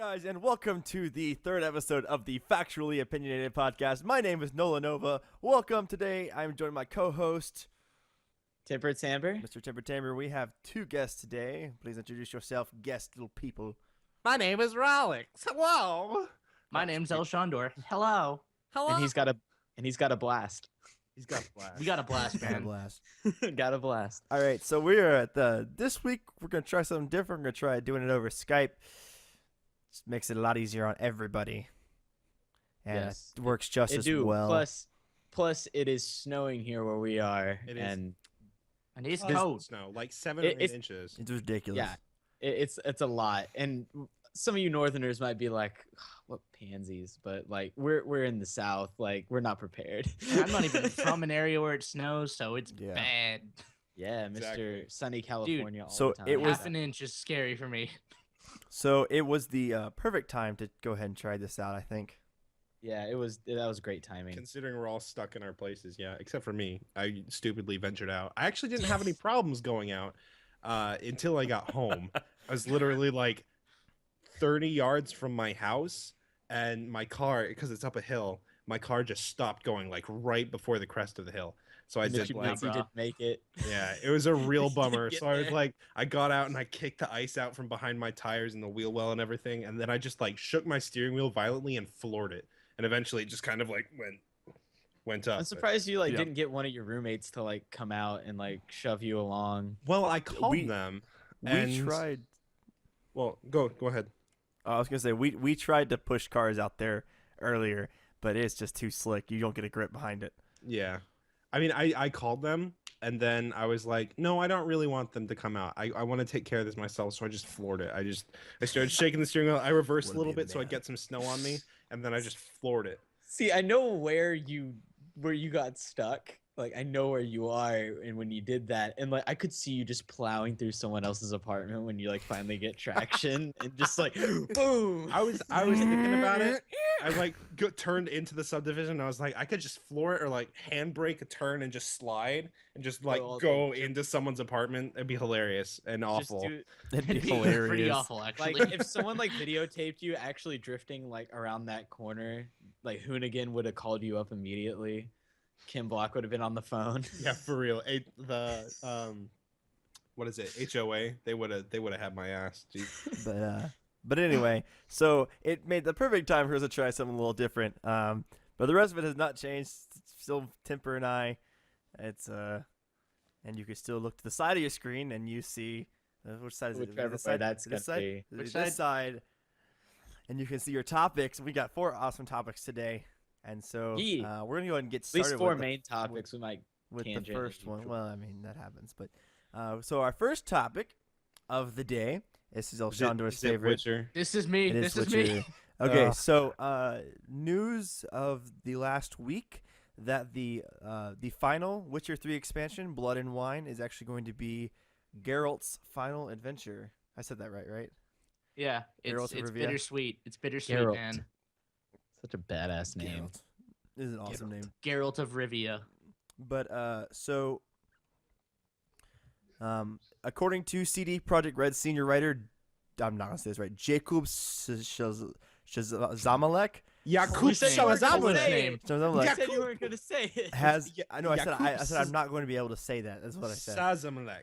guys, and welcome to the third episode of the Factually Opinionated podcast. My name is Nola Nova. Welcome. Today, I'm joined by my co-host, Timber Tamber. Mr. Timber Tamber. We have two guests today. Please introduce yourself, guest little people. My name is Rolix. Hello. My name's El Shondor. Hello. Hello. And he's got a blast. He's got a blast. We got a blast, Got a man. blast. got a blast. All right, so we're at this week. We're gonna try something different. We're gonna try doing it over Skype. Just makes it a lot easier on everybody, and Yes. it works just as well. Plus, it is snowing here where we are, It is. and And he's It's cold. snow, like 7 or 8 It's- inches. It's ridiculous. yeah, it's a lot. And some of you Northerners might be like, "What pansies?" But like, we're in the South, like we're not prepared. I'm not even from an area where it snows, so it's Yeah. bad. Yeah, Exactly. Mr. Sunny California. all so the time. it was- Half an inch is scary for me. So it was the perfect time to go ahead and try this out, I think. Yeah, that was great timing. Considering we're all stuck in our places, yeah, except for me. I stupidly ventured out. I actually didn't have any problems going out until I got home. I was literally like 30 yards from my house, and my car, because it's up a hill, my car just stopped going like right before the crest of the hill. So I And did you like, did make it. yeah, it was a real You bummer. get So I was there. like, I got out and I kicked the ice out from behind my tires and the wheel well and everything, and then I just like shook my steering wheel violently and floored it, and eventually it just kind of like went up. I'm surprised you like Yeah. didn't get one of your roommates to like come out and like shove you along. Well, I called We- them. We And tried. Well, go ahead. I was gonna say we tried to push cars out there earlier, but it's just too slick. You don't get a grip behind it. Yeah, I mean, I called them, and then I was like, no, I don't really want them to come out. I want to take care of this myself, so I just floored it. I started shaking the steering wheel. I reversed a Wanna little be a bit so I man. get some snow on me, and then I just floored it. See, I know where you got stuck. Like I know where you are, and when you did that, and like I could see you just plowing through someone else's apartment when you like finally get traction, and just like boom. I was thinking about it. I like turned into the subdivision. And I was like, I could just floor it or like handbrake a turn and just slide and just like all go the- into someone's apartment. It'd be hilarious and Just awful. do- It'd be It'd be hilarious. pretty awful, actually. like if someone like videotaped you actually drifting like around that corner, like Hoonigan would have called you up immediately. Kim Block would have been on the phone. Yeah, for real. What is it? HOA. They would have had my ass. Jeez. But anyway, so it made the perfect time for us to try something a little different. But the rest of it has not changed. It's still Timper and I. It's and you can still look to the side of your screen and you see which side is it? Whichever This way side? that's This gonna side? be. This Which side. And you can see your topics. We got 4 awesome topics today, and so Yeah. we're gonna go ahead and get At started least 4 with main topics. We might. with the tangent first as one. usual. Well, I mean that happens, but so our first topic of the day. This is El Shondor's Is it favorite. Witcher? This is me. It This is Witcher. me. Okay, Ugh. so news of the last week that the final Witcher 3 expansion, Blood and Wine, is actually going to be Geralt's final adventure. I said that right? Yeah, Geralt it's of Rivia. bittersweet. It's bittersweet, Geralt. man. Such a badass name. Geralt. This is an awesome name. Geralt of Rivia. But so according to CD Projekt Red senior writer, I'm not gonna say this right, Jakub Zamalek. Yakub You said you weren't gonna Shazamalik. say it. Zamalek You said you weren't gonna say it. has Ya- I know I said Jakub I'm not going to be able to say that. That's what I said. Shazamalik.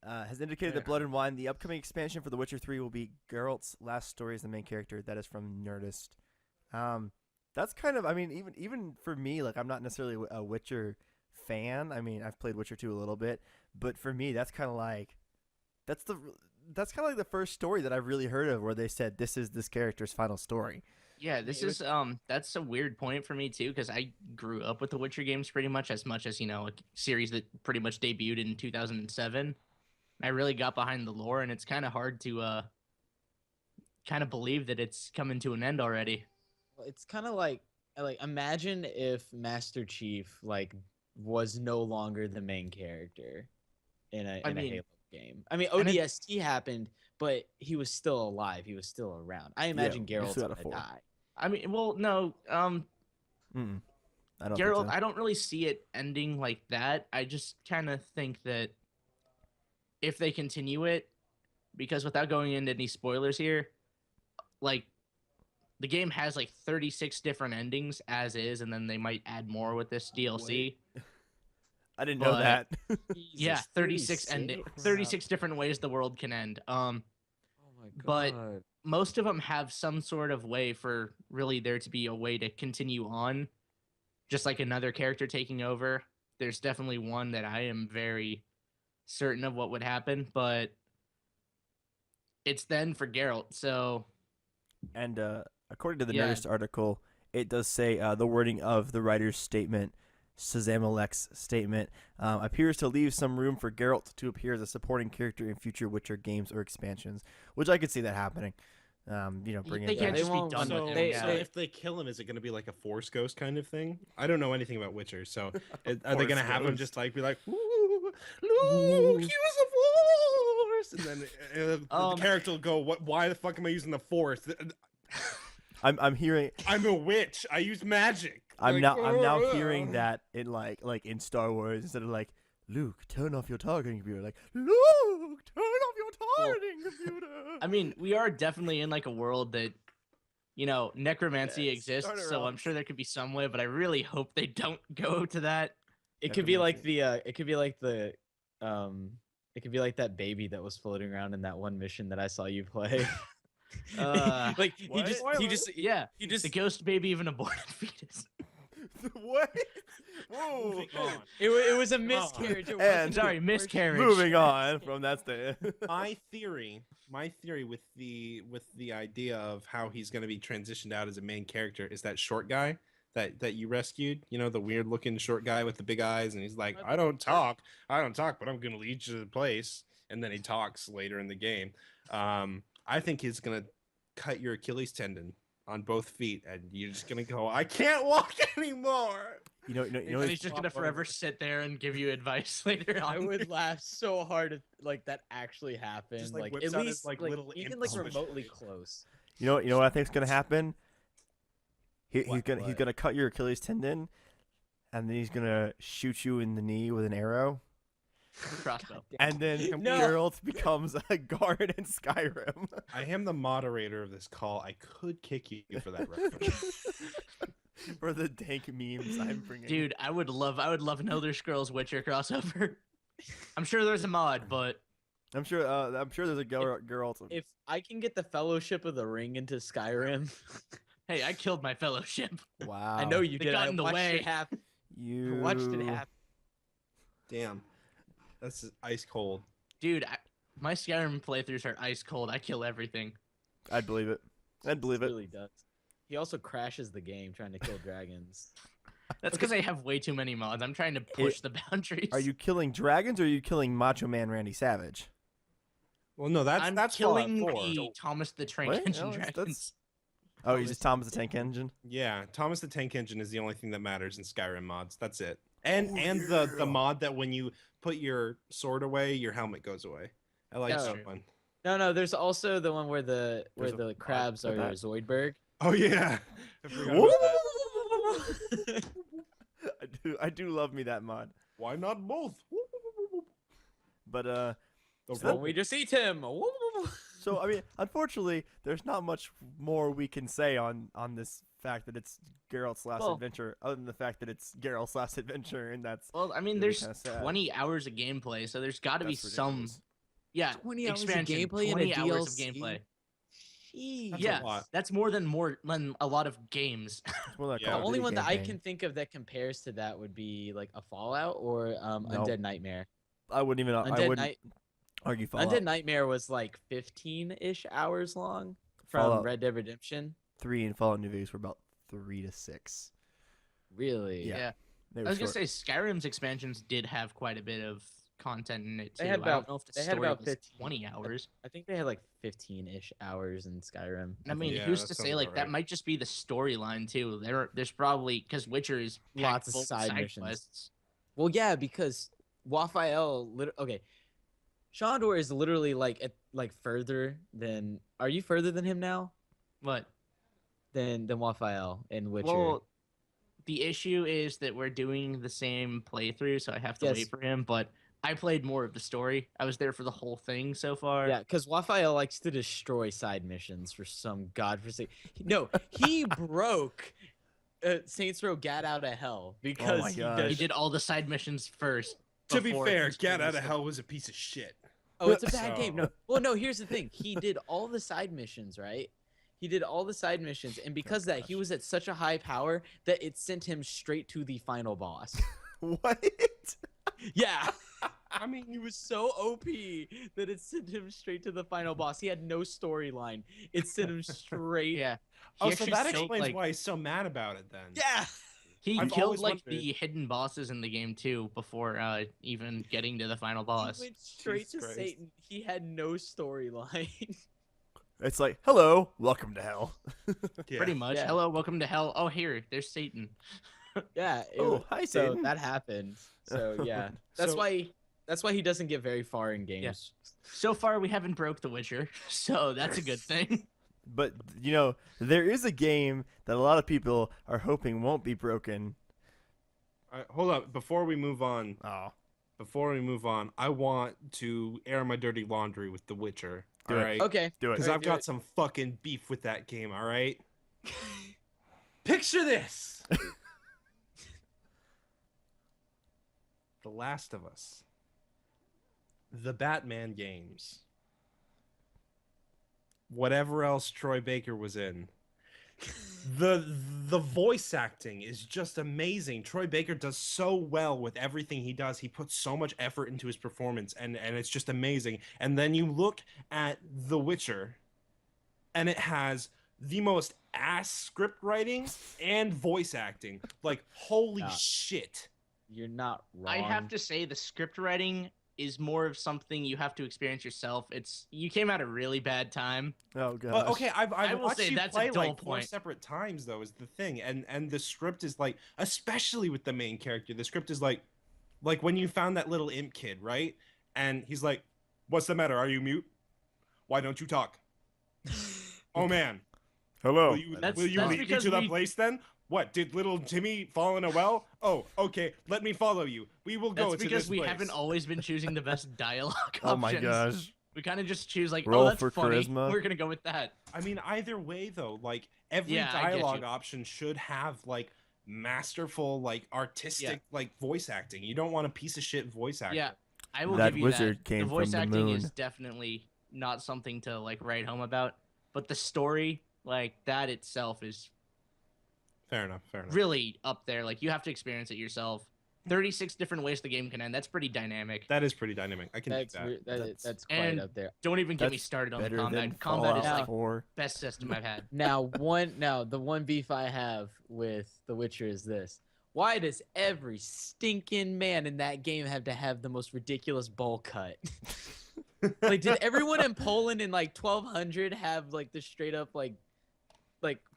Has indicated that Blood and Wine, the upcoming expansion for The Witcher 3, will be Geralt's last story as the main character. That is from Nerdist. That's kind of, I mean, even for me, like I'm not necessarily a Witcher fan. I mean, I've played Witcher 2 a little bit, but for me, that's kind of like the first story that I've really heard of where they said this is this character's final story. Yeah, this it is that's a weird point for me too, because I grew up with the Witcher games pretty much as you know, a series that pretty much debuted in 2007. I really got behind the lore, and it's kind of hard to kind of believe that it's coming to an end already. It's kind of like imagine if Master Chief like was no longer the main character in a mean- Halo game. I mean, and it- ODST happened, but he was still alive. He was still around. I imagine we still Geralt's got a gonna four. die. I mean, well, no, I don't think Geralt, so. I don't really see it ending like that. I just kind of think that if they continue it, because without going into any spoilers here, like the game has like 36 different endings as is, and then they might add more with this DLC. I didn't know But- that. Yeah, Jesus, 36 ending, 36 different ways the world can end. Oh my but- god. Most of them have some sort of way for really there to be a way to continue on, just like another character taking over. There's definitely one that I am very certain of what would happen, but it's then for Geralt. So And according to the Yeah. Nerdist article, it does say the wording of the writer's statement, Shazamalek's statement, appears to leave some room for Geralt to appear as a supporting character in future Witcher games or expansions, which I could see that happening. Bring They it can't back. just be won't- done So, with they- him. so Yeah. if they kill him, is it going to be like a Force Ghost kind of thing? I don't know anything about Witcher, so are they Force going to have him Ghost. just like be like, "Ooh, Luke, use the Force," and then the character will go, "What? Why the fuck am I using the Force? I'm hearing. I'm a witch. I use magic." I'm now hearing "Ugh." that in like in Star Wars, instead of like, Luke, turn off your targeting computer, like, Luke, turn off your targeting computer. I mean, we are definitely in like a world that, necromancy Yes, exists. turn her So off. I'm sure there could be some way, but I really hope they don't go to that. It could be like Necromancy. it could be like the it could be like that baby that was floating around in that one mission that I saw you play. Like he What? just Yeah, he just the ghost baby of an aborted fetus. What? Whoa. Moving on. it was a miscarriage. It And- wasn't Sorry, an miscarriage. Moving on from that stand. my theory with the idea of how he's going to be transitioned out as a main character is that short guy that you rescued, the weird looking short guy with the big eyes, and he's like, I don't talk, but I'm going to lead you to the place, and then he talks later in the game. I think he's going to cut your Achilles tendon on both feet, and you're just going to go, I can't walk anymore. You know, And he's just gonna forever sit there and give you advice later on. I would laugh so hard if like that actually happened. Just, like, Like whips at out his, least like, like little even imp like switch. remotely close. you know what I think's gonna happen. He's What? gonna cut your Achilles tendon, and then he's gonna shoot you in the knee with an arrow, Crossbow. and then No. Geralt becomes a guard in Skyrim. I am the moderator of this call. I could kick you for that reference. For the dank memes I'm bringing. Dude, I would love an Elder Scrolls Witcher crossover. I'm sure there's a mod, but I'm sure there's a Geralt. If I can get the Fellowship of the Ring into Skyrim, hey, I killed my fellowship. Wow. I know you They did. got I in the watched way. it happen. you I watched it happen. Damn, that's just ice cold. Dude, my Skyrim playthroughs are ice cold. I kill everything. I'd believe it. I'd believe It it. really does. He also crashes the game trying to kill dragons. That's because I have way too many mods. I'm trying to push the boundaries. Are you killing dragons or are you killing Macho Man Randy Savage? Well, no, I'm that's killing Fallout 4. the Thomas the Train What? Engine No, that's- dragons. Oh, he's just Thomas the Tank Engine. Yeah, Thomas the Tank Engine is the only thing that matters in Skyrim mods. That's it. And Oh, the yeah. mod that when you put your sword away, your helmet goes away. I like That's that true. one. No, there's also the one where the There's a the mod crabs for are that. Zoidberg. Oh yeah, I forgot Woo! about that. I do love me that mod. Why not both? But The So Won't we just eat him? so I mean, unfortunately, there's not much more we can say on this fact that it's Geralt's last Well- adventure, other than the fact that it's Geralt's last adventure, and that's Well, I mean, Really there's kinda sad. 20 hours of gameplay, so there's got to be that's some. ridiculous. Yeah, 20 hours of expansion, gameplay and a 20 hours of DLC? gameplay. That's a Yeah, lot. that's more than a lot of games. It's more like Yeah. Call The of only Duty one that I campaign. can think of that compares to that would be like a Fallout or No. Undead Nightmare. I wouldn't even. I Undead, wouldn't Night- argue Fallout. Undead Nightmare was like 15-ish hours long from Fallout. Red Dead Redemption. 3 and Fallout New Vegas were about 3 to 6. Really? Yeah. Yeah. They I were was gonna short. say Skyrim's expansions did have quite a bit of content in it too. They had I about- don't know if the they had story about was 15. 20 hours. I think they had like 15-ish hours in Skyrim. I mean, Yeah, who's that to sounds say like about that right. might just be the storyline too. There's probably because Witcher is packed Lots of full side missions. quests. Well, yeah, because Wafael, okay, Shandor is literally like further than. Are you further than him now? But Than Wafael in Witcher? well, the issue is that we're doing the same playthrough, so I have to Yes. wait for him. But I played more of the story. I was there for the whole thing so far. Yeah, because Raphael likes to destroy side missions for some godforsaken. No, he broke Saints Row Get Out of Hell because my he gosh. does. He did all the side missions first. To be before fair, his Get Out previous of Hell was a piece of shit. Oh, it's a bad game. So- No, well, no. Here's the thing. He did all the side missions, right? He did all the side missions, and because of that, he gosh. was at such a high power that it sent him straight to the final boss. What? Yeah. I mean, He was so OP that it sent him straight to the final boss. He had no storyline. It sent him straight. Yeah. oh, so actually that killed, explains like, why he's so mad about it then. Yeah. He I've killed always like wondered- the hidden bosses in the game too before even getting to the final boss. He went straight Jesus to Christ. Satan. He had no storyline. It's like, hello, welcome to hell. Yeah. Pretty much. Yeah. Hello, welcome to hell. Oh, here, there's Satan. Yeah. Oh, hi, So Satan. that happened. So yeah, that's So- why. That's why he doesn't get very far in games. So far, we haven't broke The Witcher, so that's a good thing. But, you know, there is a game that a lot of people are hoping won't be broken. Hold up. Before we move on, Oh. I want to air my dirty laundry with The Witcher. Do All it. right. Okay. Do it. Because Alright, I've do got it. some fucking beef with that game. All right. Picture this. The Last of Us. The Batman games. Whatever else Troy Baker was in. The voice acting is just amazing. Troy Baker does so well with everything he does. He puts so much effort into his performance and it's just amazing. And then you look at The Witcher and it has the most ass script writing and voice acting. Like holy Yeah. shit. You're not wrong. I have to say, the script writing is more of something you have to experience yourself. You came at a really bad time. Oh, gosh. But okay, I've I will watched say you that's a play dull like 4 point. separate times though is the thing, and the script is like, especially with the main character, the script is like when you found that little imp kid, right? And he's like, "What's the matter? Are you mute? Why don't you talk? Oh man, Hello. will you That's lead me because to the we- place then? What did little Timmy fall in a well? Oh, okay, let me follow you. We will go That's to because this we place." haven't always been choosing the best dialogue Oh, my options. gosh. We kind of just choose like, Roll oh, that's for funny. charisma. We're gonna go with that. I mean, either way though, like every Yeah, I get dialogue you. option should have like masterful, like artistic, like voice acting. You don't want a piece of shit voice actor. Yeah, I will That give you wizard that. came The voice from the acting moon. is definitely not something to like write home about, but the story, like that itself, is Fair enough. Fair enough. really up there. Like you have to experience it yourself. 36 different ways the game can end. That's pretty dynamic. That is pretty dynamic. I can do That's that. that's quite And- up there. Don't even get me That's started on the Better than combat. Combat is Fallout like 4. best system I've had. Now the one beef I have with The Witcher is this. Why does every stinking man in that game have to have the most ridiculous bowl cut? Like, did everyone in Poland in like 1200 have like the straight up like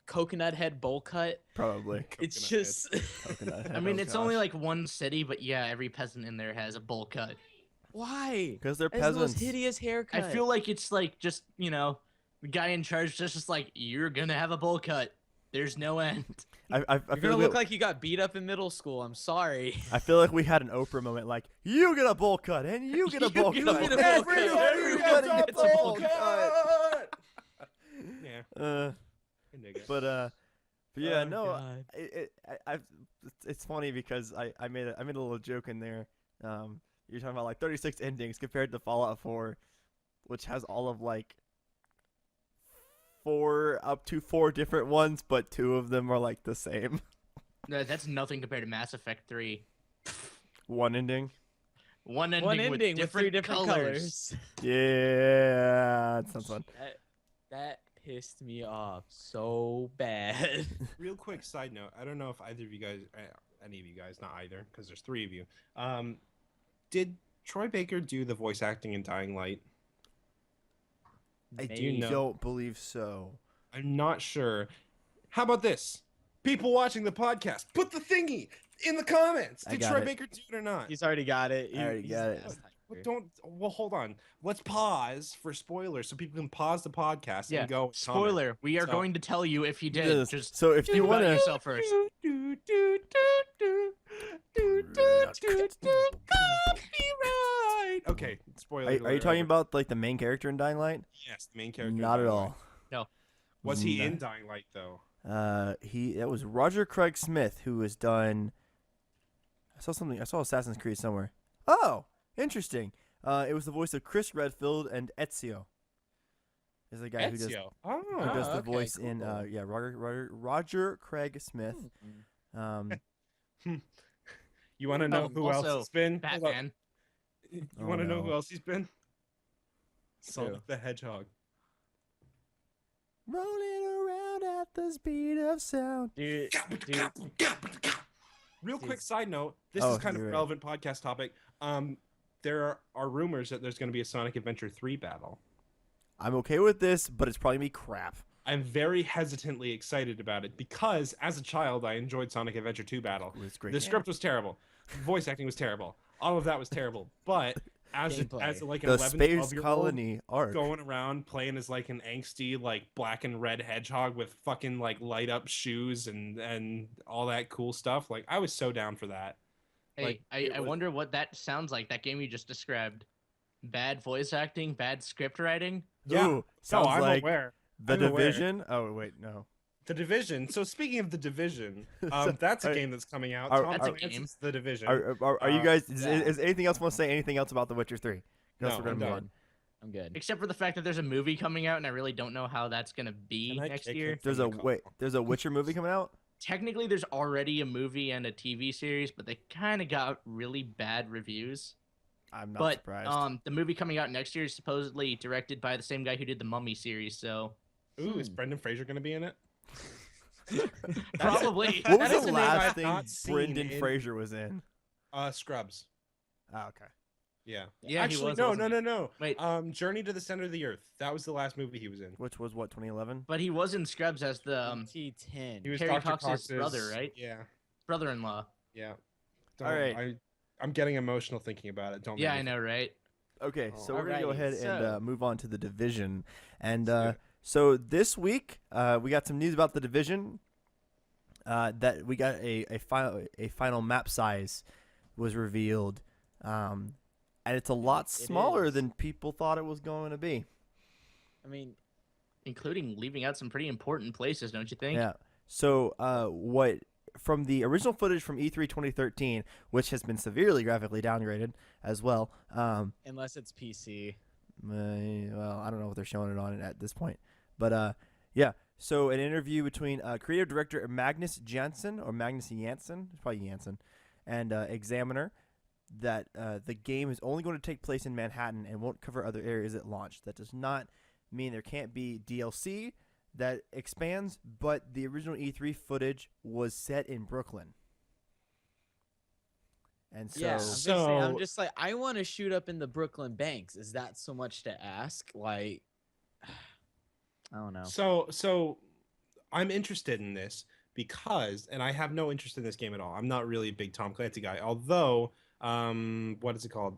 coconut head bowl cut? Probably. It's Coconut just Coconut head, I mean, oh it's only gosh. like one city, but yeah, every peasant in there has a bowl cut. why? Because they're That's the most peasants. hideous haircut. I feel like it's like just, the guy in charge just like, you're gonna have a bowl cut. There's no end. I You're feel gonna like look like you got beat up in middle school. I'm sorry. I feel like we had an Oprah moment, like you get a bowl cut and you get a You bowl get cut. a bowl cut. Everybody gets a bowl cut. Yeah. I dig it. But yeah, Oh, no, God. it's funny because I made a little joke in there. You're talking about like 36 endings compared to Fallout 4, which has all of like 4 different ones, but 2 of them are like the same. That's nothing compared to Mass Effect 3. One ending. One ending, One ending with 3 different, different colors. Yeah, that sounds fun. That pissed me off so bad. Real quick side note. I don't know if either of you guys, any of you guys, not either, because there's 3 of you. Did Troy Baker do the voice acting in Dying Light? I Maybe. know. don't believe so. I'm not sure. How about this? People watching the podcast, put the thingy in the comments. I Did got Troy it. Baker do it or not? He's already got it. I already He's- got it. he's- Well, hold on. Let's pause for spoilers so people can pause the podcast Yeah. and go. and comment. Spoiler, we are So- going to tell you if you did. Yes. Just So if you think about want to, yourself first. spoiler Are you alert talking over- about like the main character in Dying Light? Yes, the main character. in Not at Dying all. Light. Was he No. in Dying Light though? That was Roger Craig Smith, who has done. I saw something. I saw Assassin's Creed somewhere. Oh, interesting. It was the voice of Chris Redfield and Ezio. Is the guy who does Ezio. the okay, voice in cool. Roger Craig Smith. You want to know who else also he's been? Hold up. Batman. You Oh, want to know no. who else he's been? Sonic Who? the Hedgehog. Rolling around at the speed of sound. Dude, Real quick Dude. side note, this Oh, is kind of a you're right. relevant podcast topic. There are rumors that there's going to be a Sonic Adventure 3 battle. I'm okay with this, but it's probably gonna be crap. I'm very hesitantly excited about it because as a child I enjoyed Sonic Adventure 2 battle. It's great. The script was terrible. Voice acting was terrible. All of that was terrible. But as Gameplay. like an The 11, space 12-year-old colony arc. going around playing as like an angsty like black and red hedgehog with fucking like light up shoes and all that cool stuff, like I was so down for that. Hey, Like, I it was- wonder what that sounds like. That game you just described. Bad voice acting, bad script writing. Yeah. Ooh, sounds I'm like aware. The I'm aware. Division. Oh wait, no. The Division. So speaking of The Division, So, that's a are- game that's coming out. are- Tom That's a Clancy's The Division. Are you guys? Is, yeah. is anything else want to say? Anything else about The Witcher 3? No, We're gonna I'm move done. on. I'm good. Except for the fact that there's a movie coming out, and I really don't know how that's gonna be Can I next kick year. him? There's From a the call. wait. There's a Witcher movie coming out. Technically, there's already a movie and a TV series, but they kind of got really bad reviews. I'm not But surprised. the movie coming out next year is supposedly directed by the same guy who did the Mummy series. So Ooh, is Brendan Fraser going to be in it? probably. What that was is the a name I've last thing not seen Brendan in- Fraser was in? Scrubs. Oh, okay. Yeah. Yeah, he Actually, was, no, wasn't no, he? no, no. Wait. Journey to the Center of the Earth. That was the last movie he was in. Which was what 2011? But he was in Scrubs as the T10. He was Carrie Dr. Cox's brother, right? Yeah, brother-in-law. yeah. All right. I'm getting emotional thinking about it. Don't. Yeah, make I me know, right? Okay, so we're gonna go Alrighty, ahead and so- move on to the Division, and Let's do it. so this week we got some news about the Division. That we got a final map size was revealed, and it's a lot smaller is. than people thought it was going to be. I mean, Including leaving out some pretty important places, don't you think? Yeah. So what from the original footage from E3 2013, which has been severely graphically downgraded as well. unless it's PC. Well, I don't know what they're showing it on at this point, but yeah. So an interview between creative director Magnus Jansen it's probably Jansen, and Examiner, that the game is only going to take place in Manhattan and won't cover other areas at launch. That does not mean there can't be DLC that expands, but the original E3 footage was set in Brooklyn. And so, Yeah, I'm just like, I want to shoot up in the Brooklyn banks. Is that so much to ask? Like, I don't know. So I'm interested in this because, and I have no interest in this game at all. I'm not really a big Tom Clancy guy, although, what is it called?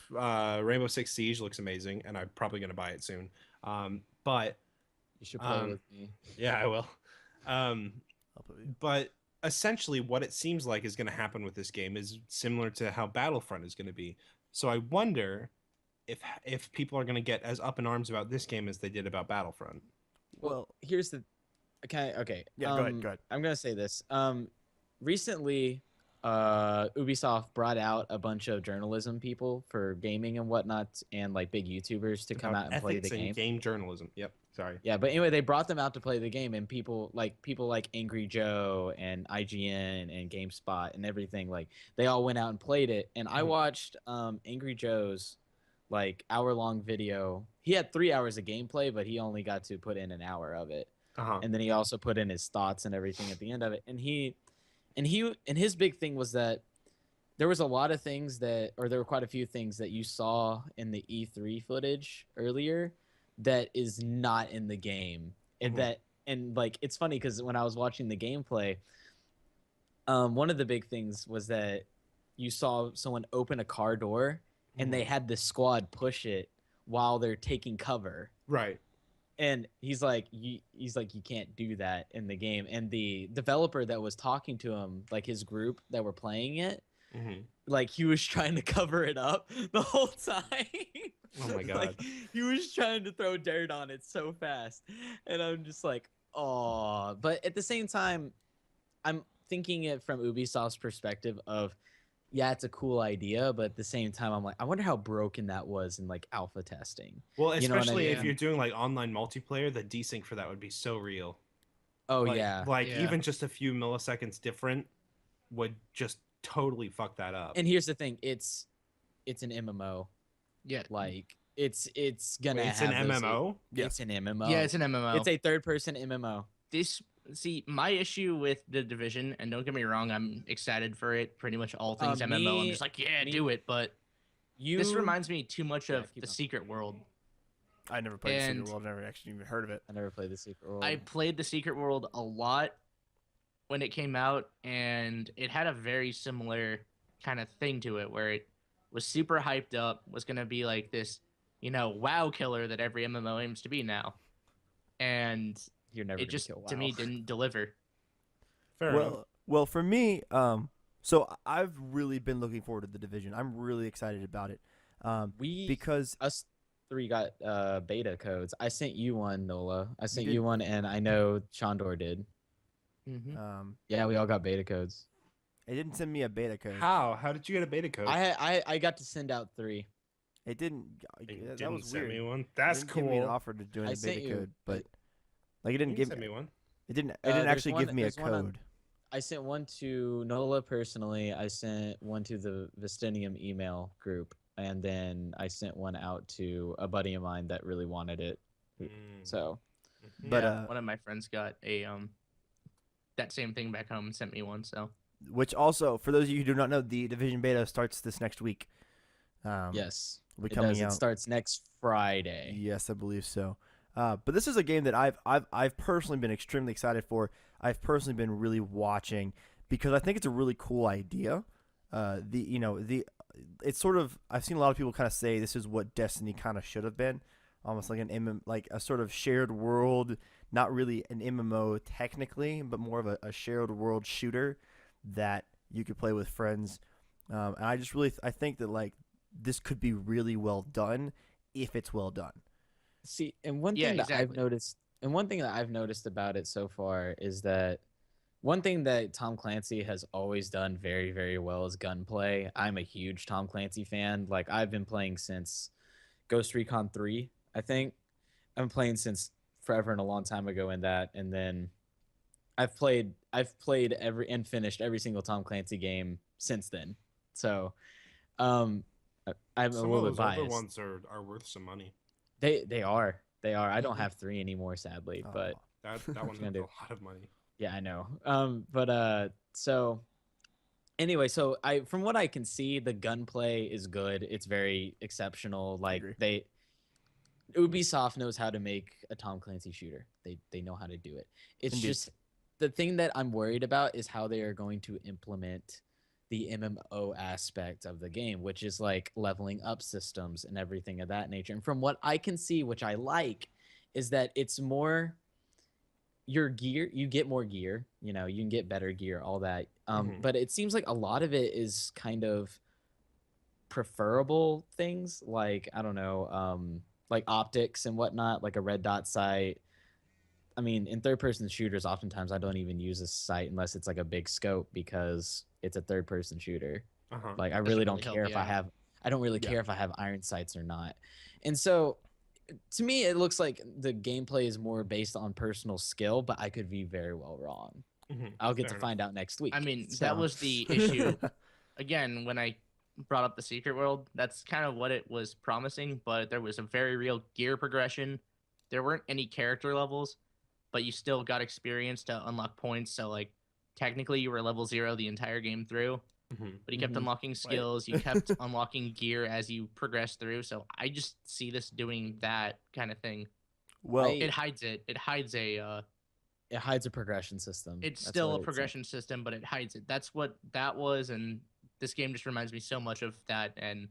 Rainbow Six Siege looks amazing, and I'm probably gonna buy it soon. But You should play um, with me. yeah, I will. I'll put you- But essentially, what it seems like is going to happen with this game is similar to how Battlefront is going to be. So I wonder if people are going to get as up in arms about this game as they did about Battlefront. well, Here's the. Okay. Yeah, go ahead. I'm gonna say this. Recently, Ubisoft brought out a bunch of journalism people for gaming and whatnot, and like big YouTubers to come About out and play the ethics game. and game journalism. Yep. Sorry. Yeah, but anyway, they brought them out to play the game, and people like Angry Joe and IGN and GameSpot and everything, like they all went out and played it. And I Mhm. watched Angry Joe's like hour-long video. He had 3 hours of gameplay, but he only got to put in an hour of it. Uh-huh. And then he also put in his thoughts and everything at the end of it. And his big thing was that there was a lot of things there were quite a few things that you saw in the E3 footage earlier that is not in the game. Mhm. And like it's funny because when I was watching the gameplay, one of the big things was that you saw someone open a car door and they had the squad push it while they're taking cover. Right. And he's like you can't do that in the game. And the developer that was talking to him, like his group that were playing it, Mm-hmm. like he was trying to cover it up the whole time. Oh my Like, God. he was trying to throw dirt on it so fast, and I'm just like, oh. But at the same time, I'm thinking it from Ubisoft's perspective of, yeah, it's a cool idea, but at the same time, I'm like, I wonder how broken that was in like alpha testing. Well, You know what I especially if mean? you're doing like online multiplayer, the desync for that would be so real. Oh Like, yeah. Yeah. even just a few milliseconds different would just totally fuck that up. And here's the thing, it's an MMO. Yeah. Like it's gonna Wait, it's an have those. MMO? It's an MMO. Yeah, it's an MMO. It's a third-person MMO. My issue with the Division, and don't get me wrong, I'm excited for it. Pretty much all things MMO, I'm just like, yeah, do it. But this reminds me too much of keep the going. Secret World. I never played the And- Secret World. I've never actually even heard of it. I never played the Secret World. I played the Secret World a lot when it came out, and it had a very similar kind of thing to it, where it was super hyped up, was gonna be like this, WoW killer that every MMO aims to be now, and You're never it gonna just kill WoW. to me didn't deliver. Fair enough. Well, for me, so I've really been looking forward to the Division. I'm really excited about it. Because Us three got beta codes. I sent you one, Nola. I sent did? you one, and I know Chandor did. Mm-hmm. Yeah, we all got beta codes. it didn't send me a beta code. How did you get a beta code? I got to send out 3. It didn't. You That didn't was send weird. me one. It That's didn't give me an cool. offer to join I the sent beta you- code, but like it didn't You give send me. me one. It didn't. It there's didn't actually one- give me a there's one on- code. I sent one to Nola personally. I sent one to the Vestinium email group, and then I sent one out to a buddy of mine that really wanted it. So But Yeah, one of my friends got a that same thing back home and sent me one. So which also, for those of you who do not know, the Division beta starts this next week. yes, will be it coming does. It out. starts next Friday. Yes, I believe so. But this is a game that I've personally been extremely excited for. I've personally been really watching because I think it's a really cool idea. It's sort of, I've seen a lot of people kind of say this is what Destiny kind of should have been, almost like like a sort of shared world, not really an MMO technically, but more of a shared world shooter that you could play with friends. And I just really I think that like this could be really well done if it's well done. See, and one Yeah, thing that I've exactly. noticed, and one thing that I've noticed about it so far is that one thing that Tom Clancy has always done very, very well is gunplay. I'm a huge Tom Clancy fan. Like I've been playing since Ghost Recon 3, I think. I've been playing since forever and a long time ago in that, and then I've played every and finished every single Tom Clancy game since then. So, I'm a Some little of bit those older biased. ones are worth some money. They are. I don't have 3 anymore, sadly, but That one's gonna worth a do? lot of money. yeah, I know. So anyway, so from what I can see, the gunplay is good. It's very exceptional. Like agree. Ubisoft knows how to make a Tom Clancy shooter. They know how to do it. It's Indeed. just the thing that I'm worried about is how they are going to implement the MMO aspect of the game, which is like leveling up systems and everything of that nature. And from what I can see, which I like, is that it's more your gear. You get more gear. You can get better gear, all that. But it seems like a lot of it is kind of preferable things, like I don't know, like optics and whatnot, like a red dot sight. I mean, in third-person shooters, oftentimes I don't even use a sight unless it's like a big scope because it's a third-person shooter. Uh-huh. Like I Doesn't really don't really help care you if I out. have. I don't really Yeah. care if I have iron sights or not. And so, to me, it looks like the gameplay is more based on personal skill, but I could be very well wrong. I'll get Fair to enough. find out next week. I mean, So- that was the issue. Again, when I brought up the Secret World, that's kind of what it was promising, but there was a very real gear progression. There weren't any character levels, but you still got experience to unlock points. So, like, technically you were level 0 the entire game through, but you kept Mhm. unlocking skills. You kept unlocking gear as you progressed through. So I just see this doing that kind of thing. Well, I- It hides it. It hides a. It hides a progression system. It's That's still what a it's progression system, but it hides it. That's what that was, and this game just reminds me so much of that. And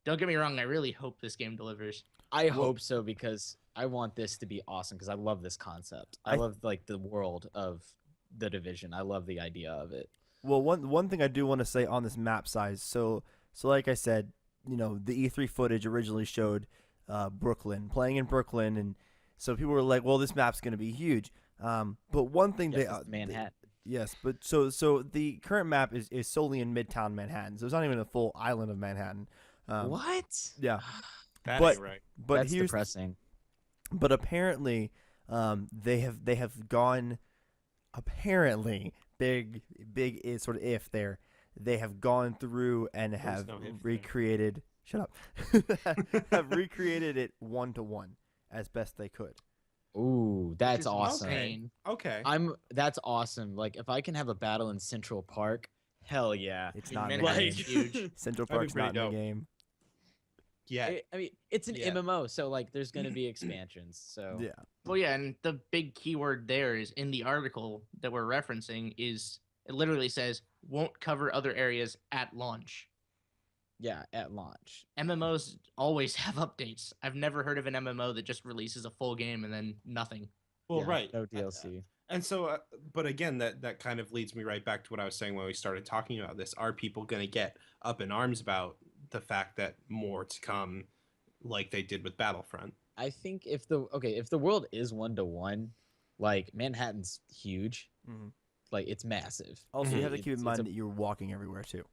don't get me wrong, I really hope this game delivers. I hope so because I want this to be awesome because I love this concept. I love like the world of the Division. I love the idea of it. Well, one thing I do want to say on this map size. So like I said, the E3 footage originally showed Brooklyn, playing in Brooklyn, and so people were like, well, this map's going to be huge. But one thing Yes, it's Manhattan. yes, but so the current map is solely in Midtown Manhattan, so it's not even a full island of Manhattan. What? Yeah, That but ain't right. but That's here's depressing. but apparently, they have gone apparently big is sort of if there they have gone through and have no if there. recreated. Shut up. Have recreated it 1-to-1 as best they could. Ooh, that's is awesome. insane. Okay. That's awesome. Like if I can have a battle in Central Park, hell yeah. It's Dude, not in the Manhattan's game. huge. Central That'd be Park's not pretty in the dope. game. Yeah. I mean, it's an Yeah. MMO, so like there's gonna be expansions. So Yeah. Well, yeah, and the big keyword there is in the article that we're referencing is it literally says won't cover other areas at launch. yeah, at launch. MMOs always have updates. I've never heard of an MMO that just releases a full game and then nothing. Well, Yeah, right. No DLC. And so, but again, that kind of leads me right back to what I was saying when we started talking about this. Are people going to get up in arms about the fact that more to come, like they did with Battlefront? I think if the world is 1-to-1, like Manhattan's huge. Mhm. Like it's massive. Also, you have to It's- keep in it's mind a- that you're walking everywhere too.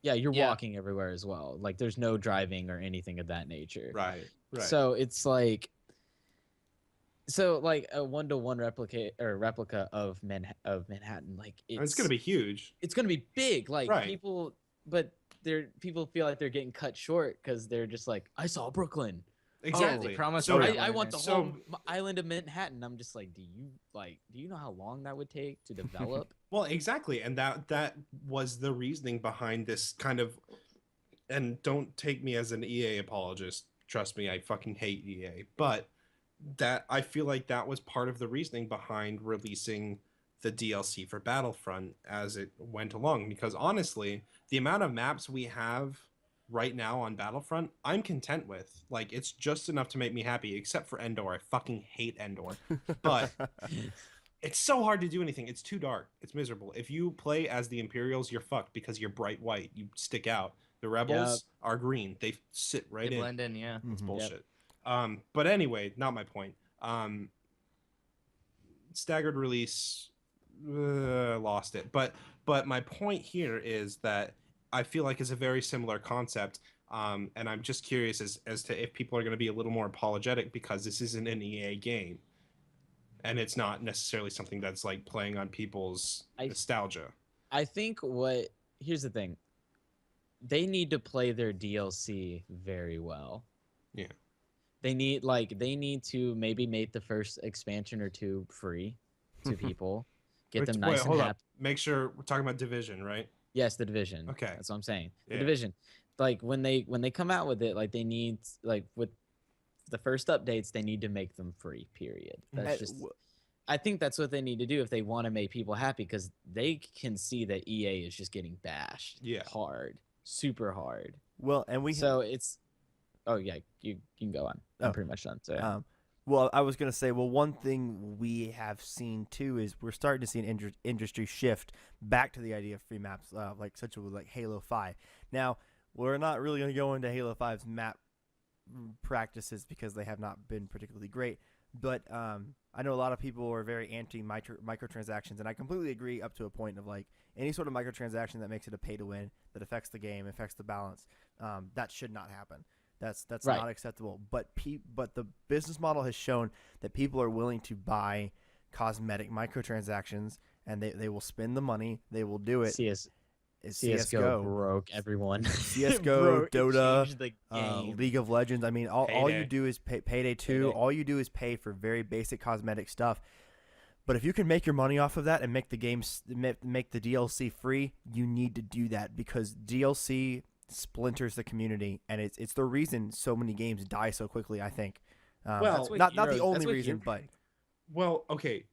yeah, you're Yeah. walking everywhere as well. Like there's no driving or anything of that nature. Right. Right. So it's like a 1-to-1 replica of Manhattan. Like And it's going to be huge. it's gonna be big. Like Right. people feel like they're getting cut short because they're just like, I saw Brooklyn. Exactly. they promised So, everyone. I want the so- whole island of Manhattan. I'm just like, do you know how long that would take to develop? Well, exactly, and that was the reasoning behind this kind of. And don't take me as an EA apologist. Trust me, I fucking hate EA. But that I feel like that was part of the reasoning behind releasing the DLC for Battlefront as it went along. Because honestly, the amount of maps we have right now on Battlefront, I'm content with. Like, it's just enough to make me happy, except for Endor. I fucking hate Endor. But it's so hard to do anything. It's too dark. It's miserable. If you play as the Imperials, you're fucked because you're bright white. You stick out. The Rebels are green. They sit right They in. blend in, yeah. Mhm. Bullshit. But anyway, not my point. Staggered release, lost it. But my point here is that I feel like it's a very similar concept. And I'm just curious as to if people are going to be a little more apologetic because this isn't an EA game, and it's not necessarily something that's like playing on people's nostalgia. I think here's the thing. They need to play their DLC very well. Yeah. They need to maybe make the first expansion or two free to people. Get them nice and hold happy. up. Make sure we're talking about Division, right? Yes, the Division. Okay. That's what I'm saying. The Yeah. Division. Like when they come out with it, like they need with the first updates, they need to make them free. Period. That's just. I think that's what they need to do if they want to make people happy, because they can see that EA is just getting bashed. Yeah. Hard, super hard. Well, and So it's. Oh yeah, you can go on. Oh. I'm pretty much done. So yeah. Well, I was gonna say, one thing we have seen too is we're starting to see an industry shift back to the idea of free maps, such as like Halo 5. Now, we're not really gonna go into Halo 5's map practices because they have not been particularly great. But I know a lot of people are very anti microtransactions, and I completely agree up to a point of like any sort of microtransaction that makes it a pay to win, that affects the game, affects the balance. That should not happen. That's Right. not acceptable. But the business model has shown that people are willing to buy cosmetic microtransactions, and they will spend the money. They will do it. CS:GO broke everyone. CS:GO, It Dota, changed the game. League of Legends. I mean, all you Payday. do is Payday 2. Payday. All you do is pay for very basic cosmetic stuff. But if you can make your money off of that and make the games make the DLC free, you need to do that, because DLC splinters the community, and it's the reason so many games die so quickly, I think. Well, That's what not the Heroes- only that's what reason, Hero- but Well, okay.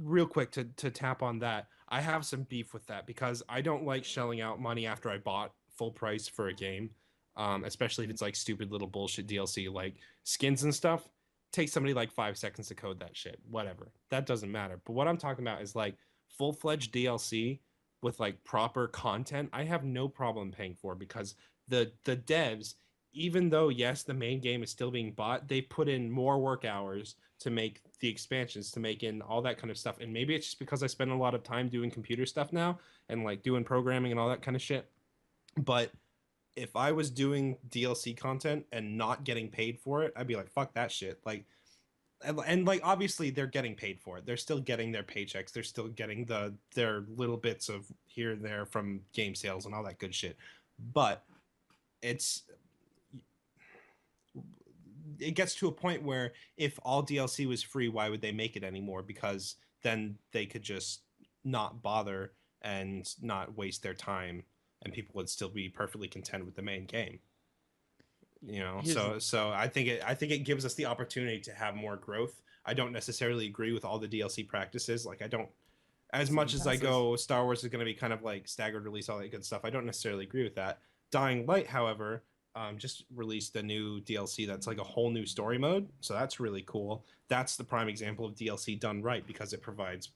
Real quick to tap on that, I have some beef with that because I don't like shelling out money after I bought full price for a game, especially if it's like stupid little bullshit DLC like skins and stuff. Take somebody like 5 seconds to code that shit. Whatever, that doesn't matter. But what I'm talking about is like full-fledged DLC with like proper content. I have no problem paying for, because the devs even though yes, the main game is still being bought, they put in more work hours to make the expansions, to make in all that kind of stuff. And maybe it's just because I spend a lot of time doing computer stuff now and like doing programming and all that kind of shit. But if I was doing DLC content and not getting paid for it, I'd be like, fuck that shit. Like, and like obviously they're getting paid for it. They're still getting their paychecks. They're still getting their little bits of here and there from game sales and all that good shit. But it gets to a point where if all DLC was free, why would they make it anymore? Because then they could just not bother and not waste their time, and people would still be perfectly content with the main game. You know, so I think it gives us the opportunity to have more growth. I don't necessarily agree with all the DLC practices. Like I don't, as much as I go, Star Wars is going to be kind of like staggered release, all that good stuff. I don't necessarily agree with that. Dying Light, however, just released a new DLC that's like a whole new story mode, so that's really cool. That's the prime example of DLC done right because it provides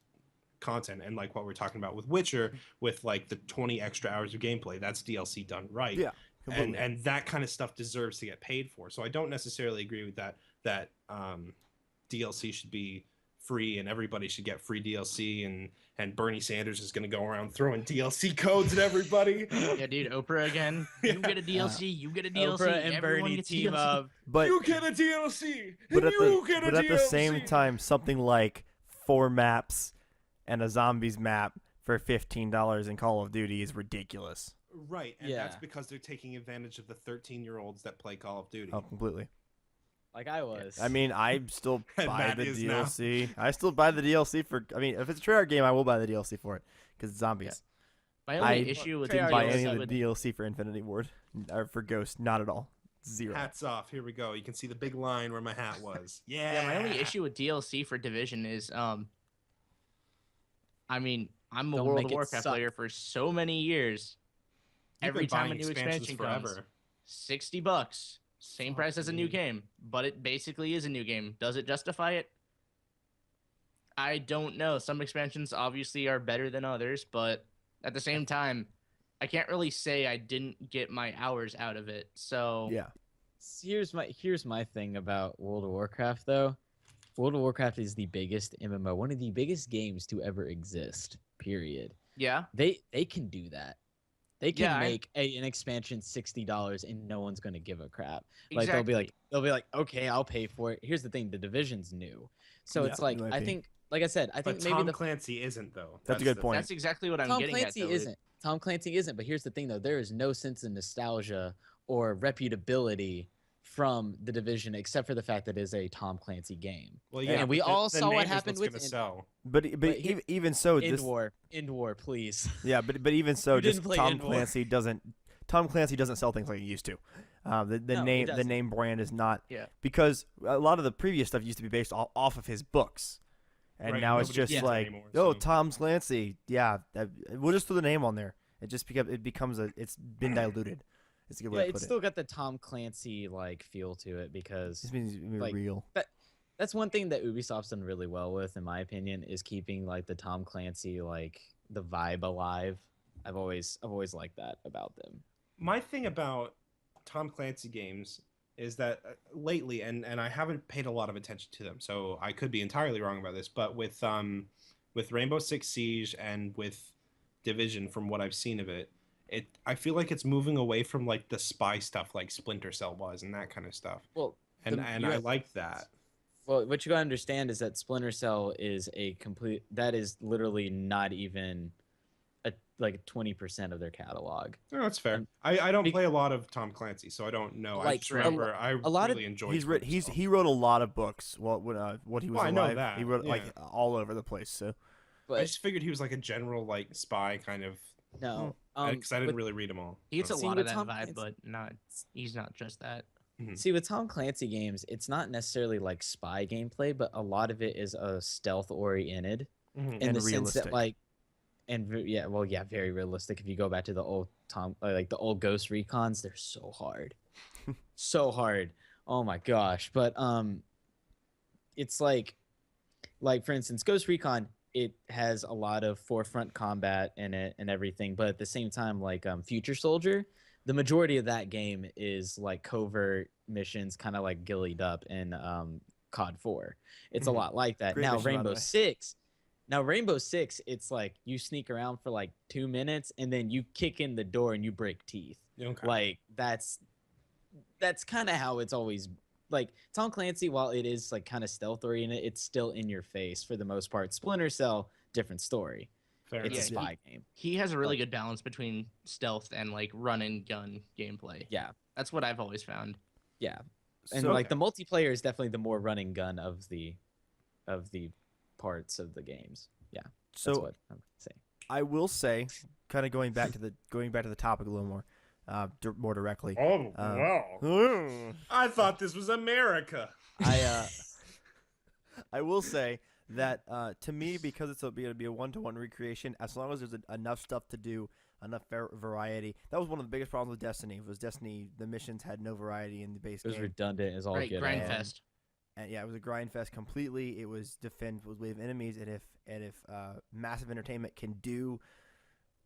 content, and like what we're talking about with Witcher, with like the 20 extra hours of gameplay, that's DLC done right. Yeah. Completely. And that kind of stuff deserves to get paid for. So I don't necessarily agree with that DLC should be free and everybody should get free DLC, and Bernie Sanders is going to go around throwing DLC codes at everybody. Yeah, dude, Oprah again. You get a DLC, you get a DLC. Oprah and everyone Bernie gets team DLC. up. But You get a DLC, but and at the you get a but at DLC. the same time, something like 4 maps and a zombies map for $15 in Call of Duty is ridiculous. Right, and Yeah. that's because they're taking advantage of the 13-year-olds that play Call of Duty. Oh, completely. Like I was. I mean, I still And buy Matt the is now. DLC. I still buy the DLC for. I mean, if it's a Treyarch game, I will buy the DLC for it because it's zombies. My only I issue with Didn't Treyarch buy DLC any of with the DLC for Infinity Ward or for Ghost. Not at all. Zero. Hats off. Here we go. You can see the big line where my hat was. Yeah. Yeah, my only issue with DLC for Division is, I mean, I'm a Don't World make of it Warcraft suck. player for so many years. You've Every been time a buying new expansions expansion comes, $60, same Fuck price as a new me. game, but it basically is a new game. Does it justify it? I don't know. Some expansions obviously are better than others, but at the same time, I can't really say I didn't get my hours out of it. So Yeah. Here's my thing about World of Warcraft though. World of Warcraft is the biggest MMO, one of the biggest games to ever exist. Period. yeah, They can do that. They can Yeah, make an expansion $60 and no one's gonna give a crap. Like exactly. they'll be like, okay, I'll pay for it. Here's the thing, the Division's new, so Yeah, it's like new I IP. think, like I said, I think But maybe Tom the Clancy isn't though. That's a good the point. That's exactly what I'm Tom getting Clancy at. Though. isn't. Tom Clancy isn't. But here's the thing, though: there is no sense of nostalgia or reputability from the Division, except for the fact that it is a Tom Clancy game. Well, yeah, and we but all the saw what name is happened what's with gonna sell. But But here- even so, End this War, please. yeah. But even so, You just didn't play Tom End War. Clancy doesn't. Tom Clancy doesn't sell things like he used to. The No, he name the doesn't. name brand is not. Yeah. Because a lot of the previous stuff used to be based off of his books, and Right, now it's nobody just does like, anymore, oh, so- Tom Clancy. Yeah, we'll just throw the name on there. It becomes it's been diluted. It's a good way Yeah, to put it's it. still got the Tom Clancy like feel to it because This means like, real. that's one thing that Ubisoft's done really well with, in my opinion, is keeping like the Tom Clancy like the vibe alive. I've always liked that about them. My thing about Tom Clancy games is that lately, and I haven't paid a lot of attention to them, so I could be entirely wrong about this, but with Rainbow Six Siege and with Division, from what I've seen of it, I feel like it's moving away from like the spy stuff like Splinter Cell was and that kind of stuff. Well, And the- and you I have- like that. Well, what you gotta understand is that Splinter Cell is that is literally not even like 20% of their catalog. No, that's fair. Um, I don't be- play a lot of Tom Clancy, so I don't know. I Like, just a remember I lot of- really enjoyed He Splinter wrote a lot of books. What he was Well, I know alive. that, He wrote yeah. like all over the place. So Cell. I But just figured he was like a general like spy kind of, no, because I didn't with- really read them all. He gets a So- See, lot with of that Tom vibe, Clancy- but he's not just that. See, with Tom Clancy games, it's not necessarily like spy gameplay, but a lot of it is stealth oriented Mhm. in And the sense realistic. that like, very realistic. If you go back to the old like the old Ghost Recons, they're so hard, so hard. Oh my gosh! But it's like for instance, Ghost Recon. It has a lot of forefront combat in it and everything, but at the same time, like Future Soldier, the majority of that game is like covert missions, kind of like gillied up in COD 4. It's a Mhm. lot like that. Great Now mission, by the Rainbow way. Six, it's like you sneak around for like 2 minutes and then you kick in the door and you break teeth. Okay. Like that's kind of how it's always like. Tom Clancy, while it is like kind of stealth oriented, it's still in your face for the most part. Splinter Cell, different story. Fair It's a enough. Yeah, spy game. He has a really Like- good balance between stealth and like run and gun gameplay. Yeah, That's what I've always found. yeah. And So- like the multiplayer is definitely the more running gun of the parts of the games. Yeah, that's So what I'm saying. I will say, kind of going back to the topic a little more, more directly. Oh wow! I thought this was America. I will say that to me, because it's going to be a one-to-one recreation, as long as there's enough stuff to do, enough variety. That was one of the biggest problems with Destiny. Was Destiny, the missions had no variety in the base It was game. redundant as all Right, get grind out. fest. And yeah, it was a grind fest completely. It was defend with wave enemies, and if Massive Entertainment can do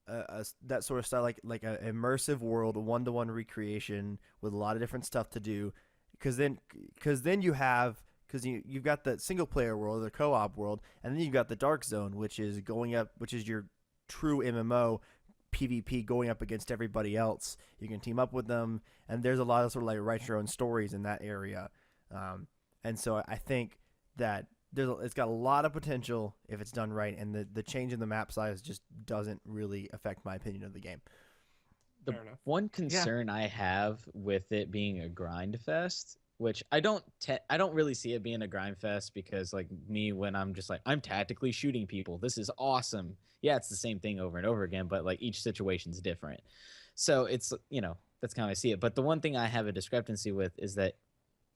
that sort of style, like an immersive world, a one-to-one recreation with a lot of different stuff to do, because then you've got the single player world, the co-op world, and then you've got the Dark Zone, which is your true MMO. PvP going up against everybody else. You can team up with them, and there's a lot of sort of like write your own stories in that area. And so I think that it's got a lot of potential if it's done right, and the change in the map size just doesn't really affect my opinion of the game. The Fair enough. one concern I have with it being a grind fest, which I don't really see it being a grind fest, because like me, when I'm just like, I'm tactically shooting people, this is awesome. Yeah, it's the same thing over and over again, but like each situation's different. So it's, that's kind of I see it. But the one thing I have a discrepancy with is that,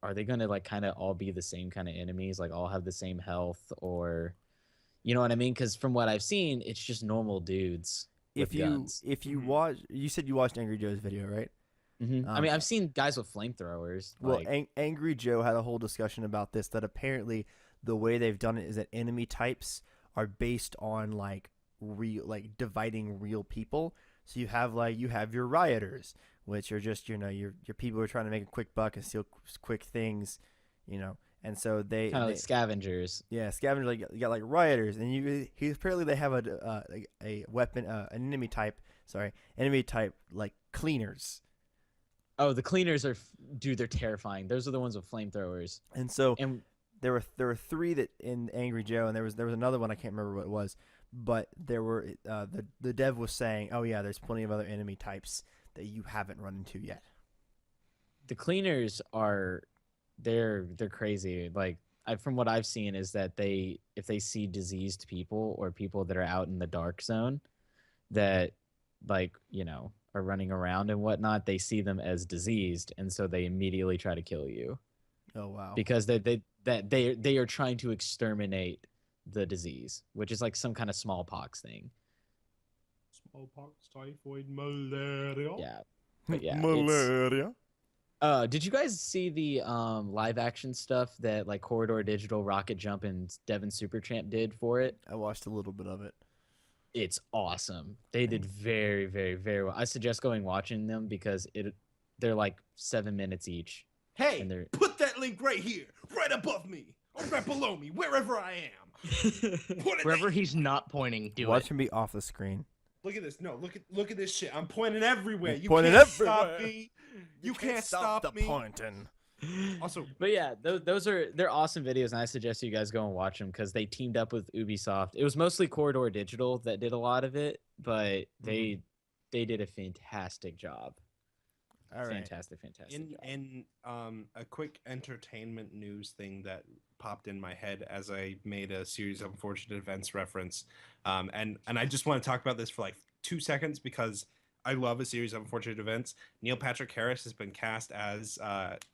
are they going to like kind of all be the same kind of enemies, like all have the same health, or you know what I mean? Because from what I've seen, it's just normal dudes with guns. If you Mhm. watch, you said you watched Angry Joe's video, right? I mean, I've seen guys with flamethrowers. Well, Like, Angry Joe had a whole discussion about this, that apparently the way they've done it is that enemy types are based on like dividing real people. So you have your rioters, which are just your people who are trying to make a quick buck and steal quick things, and so kind of like scavengers. yeah, scavengers. Like you got like rioters, and apparently they have a weapon, an enemy type like cleaners. Oh, the cleaners they're terrifying. Those are the ones with flamethrowers. And so And there were three that in Angry Joe, and there was another one, I can't remember what it was, but there were the dev was saying, oh yeah, there's plenty of other enemy types that you haven't run into yet. the cleaners they're crazy. Like, from what I've seen is that if they see diseased people or people that are out in the dark zone that are running around and whatnot, they see them as diseased, and so they immediately try to kill you Oh wow. because they are trying to exterminate the disease, which is like some kind of smallpox thing. Smallpox, typhoid, malaria. Yeah, but yeah, Malaria. did you guys see the live action stuff that like Corridor Digital, Rocket Jump, and Devin Superchamp did for it? I watched a little bit of it. It's awesome. They did very, very, very well. I suggest going watching them because they're like 7 minutes each. Hey, And they're- put that link right here, right above me, or right below me, wherever I am. Put it Wherever there. he's not pointing, do Watch it. him be off the screen. Look at this. No, look at this shit. I'm pointing everywhere. You're You pointing can't everywhere. stop me. You can't stop the me. pointing. Also, But yeah, they're awesome videos, and I suggest you guys go and watch them because they teamed up with Ubisoft. It was mostly Corridor Digital that did a lot of it, but they did a fantastic job. All right. Fantastic job. in a quick entertainment news thing that popped in my head as I made a series of unfortunate events reference, and I just want to talk about this for like 2 seconds because I love a series of unfortunate events. Neil Patrick Harris has been cast as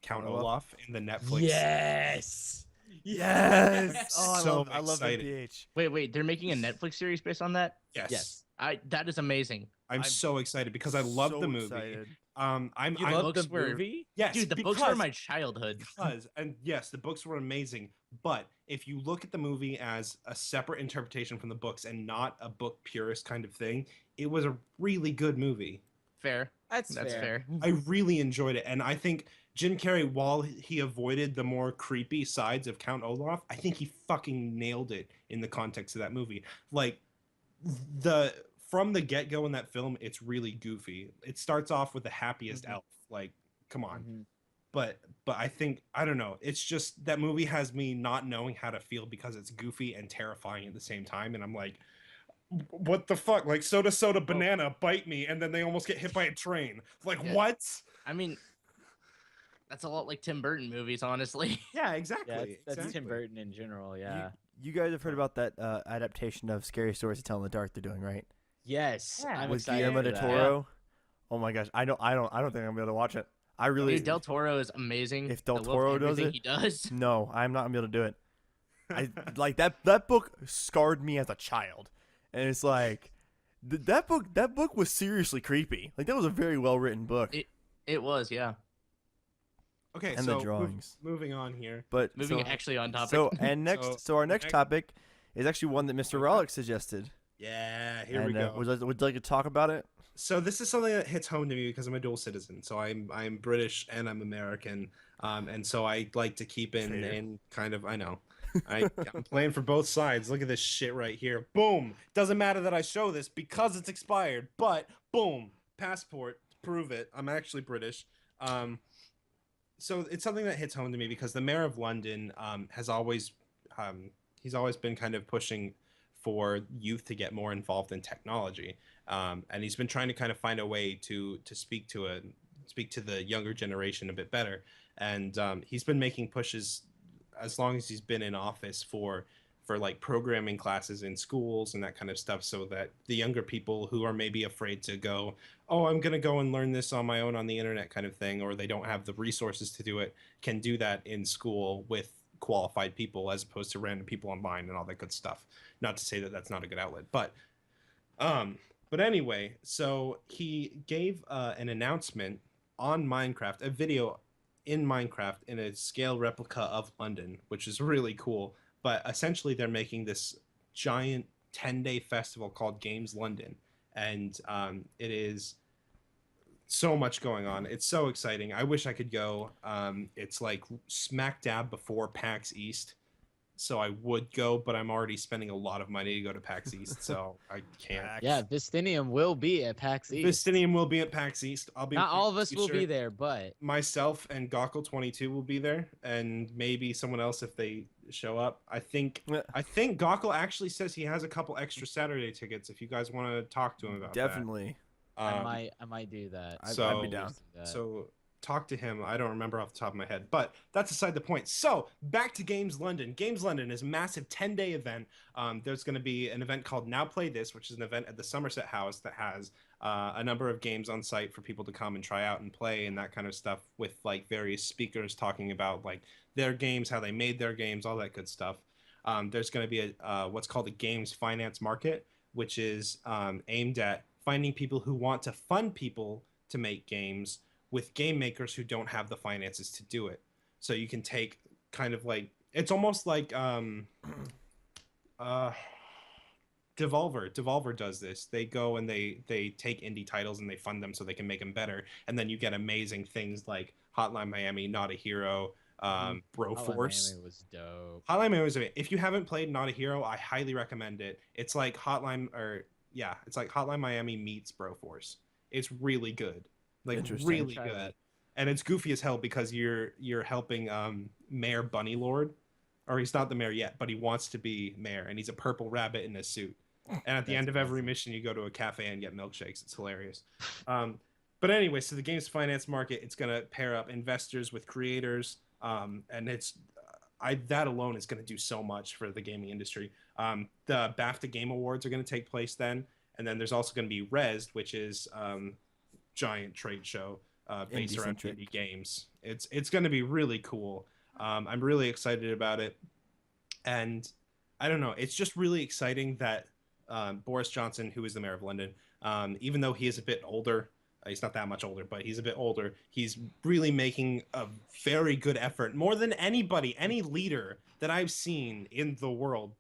Count Olaf. Olaf in the Netflix. Yes. Yes. Oh, So I love excited. NPH. Wait, they're making a Netflix series based on that? Yes. That is amazing. I'm so excited because I love the movie. Excited. I'm You I'm- love the books were- movie? yes, Dude, the because, books were my childhood. because and yes, the books were amazing. But if you look at the movie as a separate interpretation from the books and not a book purist kind of thing, it was a really good movie. Fair. That's That's fair. fair. I really enjoyed it, and I think Jim Carrey, while he avoided the more creepy sides of Count Olaf, I think he fucking nailed it in the context of that movie. Like the from the get go in that film, it's really goofy. It starts off with the happiest elf. Like, come on. Mhm. But I think I don't know. It's just that movie has me not knowing how to feel because it's goofy and terrifying at the same time, and I'm like, what the fuck? Like soda banana bite me, and then they almost get hit by a train. Like Yeah. what? I mean, that's a lot like Tim Burton movies, honestly. Yeah, exactly. That's Tim exactly. Burton in general. Yeah. You guys have heard about that adaptation of Scary Stories to Tell in the Dark they're doing, right? Yes. Yeah. I'm With excited Guillermo for del that. Toro. Oh my gosh, I don't think I'm gonna be able to watch it. I really. Del Toro is amazing. If Del I love Toro does everything it- he does. No, I'm not gonna be able to do it. I like that book scarred me as a child, and it's like that book was seriously creepy. Like that was a very well written book. It was, yeah. Okay, And so the drawings. moving on here. But Moving so, actually on topic. so and next, so our next next- topic is actually one that Mr. Rollick suggested. Yeah, here we And, go. would you like to talk about it? So this is something that hits home to me because I'm a dual citizen. So I'm British and I'm American, and so I like to keep in kind of. I know, I'm playing for both sides. Look at this shit right here. Boom. Doesn't matter that I show this because it's expired, but boom, passport, prove it. I'm actually British. So it's something that hits home to me because the mayor of London has always he's always been kind of pushing for youth to get more involved in technology, and he's been trying to kind of find a way to speak to the younger generation a bit better. And he's been making pushes as long as he's been in office for like programming classes in schools and that kind of stuff, so that the younger people who are maybe afraid to go, oh, I'm going to go and learn this on my own on the internet kind of thing, or they don't have the resources to do it, can do that in school with qualified people as opposed to random people online and all that good stuff. Not to say that that's not a good outlet, but anyway, so he gave an announcement on Minecraft, a video in Minecraft in a scale replica of London, which is really cool. But essentially, they're making this giant 10-day festival called Games London, and it is so much going on. It's so exciting. I wish I could go. It's like smack dab before PAX East, so I would go, but I'm already spending a lot of money to go to PAX East, so I can't. Yeah, Vistinium will be at PAX East. Vistinium will be at PAX East. I'll be. Not all of us will sure be there, but myself and Gawkle22 will be there, and maybe someone else if they show up. I think Gawkle actually says he has a couple extra Saturday tickets if you guys want to talk to him about Definitely. that. I might do that. I'd be down. So talk to him. I don't remember off the top of my head, but that's aside the point. So back to Games London. Games London is a massive 10-day event. There's going to be an event called Now Play This, which is an event at the Somerset House that has a number of games on site for people to come and try out and play and that kind of stuff, with like various speakers talking about like their games, how they made their games, all that good stuff. There's going to be a what's called a games finance market, which is aimed at finding people who want to fund people to make games with game makers who don't have the finances to do it. So you can take kind of like, it's almost like Devolver does this. They go and they take indie titles and they fund them so they can make them better, and then you get amazing things like Hotline Miami, Not a Hero, Broforce. Hotline Miami was dope. Hotline Miami was amazing. If you haven't played Not a Hero, I highly recommend it. It's like Hotline Miami meets Broforce. It's really good. Like Interesting. really Try good. that. And it's goofy as hell because you're helping Mayor Bunnylord, or he's not the mayor yet, but he wants to be mayor, and he's a purple rabbit in a suit. And at the end of every mission, you go to a cafe and get milkshakes. It's hilarious. But anyway, so the games finance market, it's going to pair up investors with creators, and it's that alone is going to do so much for the gaming industry. The BAFTA Game Awards are going to take place then, and then there's also going to be Rezzed, which is giant trade show based around Indie-centric. indie games. It's going to be really cool. I'm really excited about it, and I don't know, it's just really exciting that Boris Johnson, who is the mayor of London, even though he is a bit older, he's not that much older, but he's a bit older, he's really making a very good effort, more than anybody, any leader that I've seen in the world.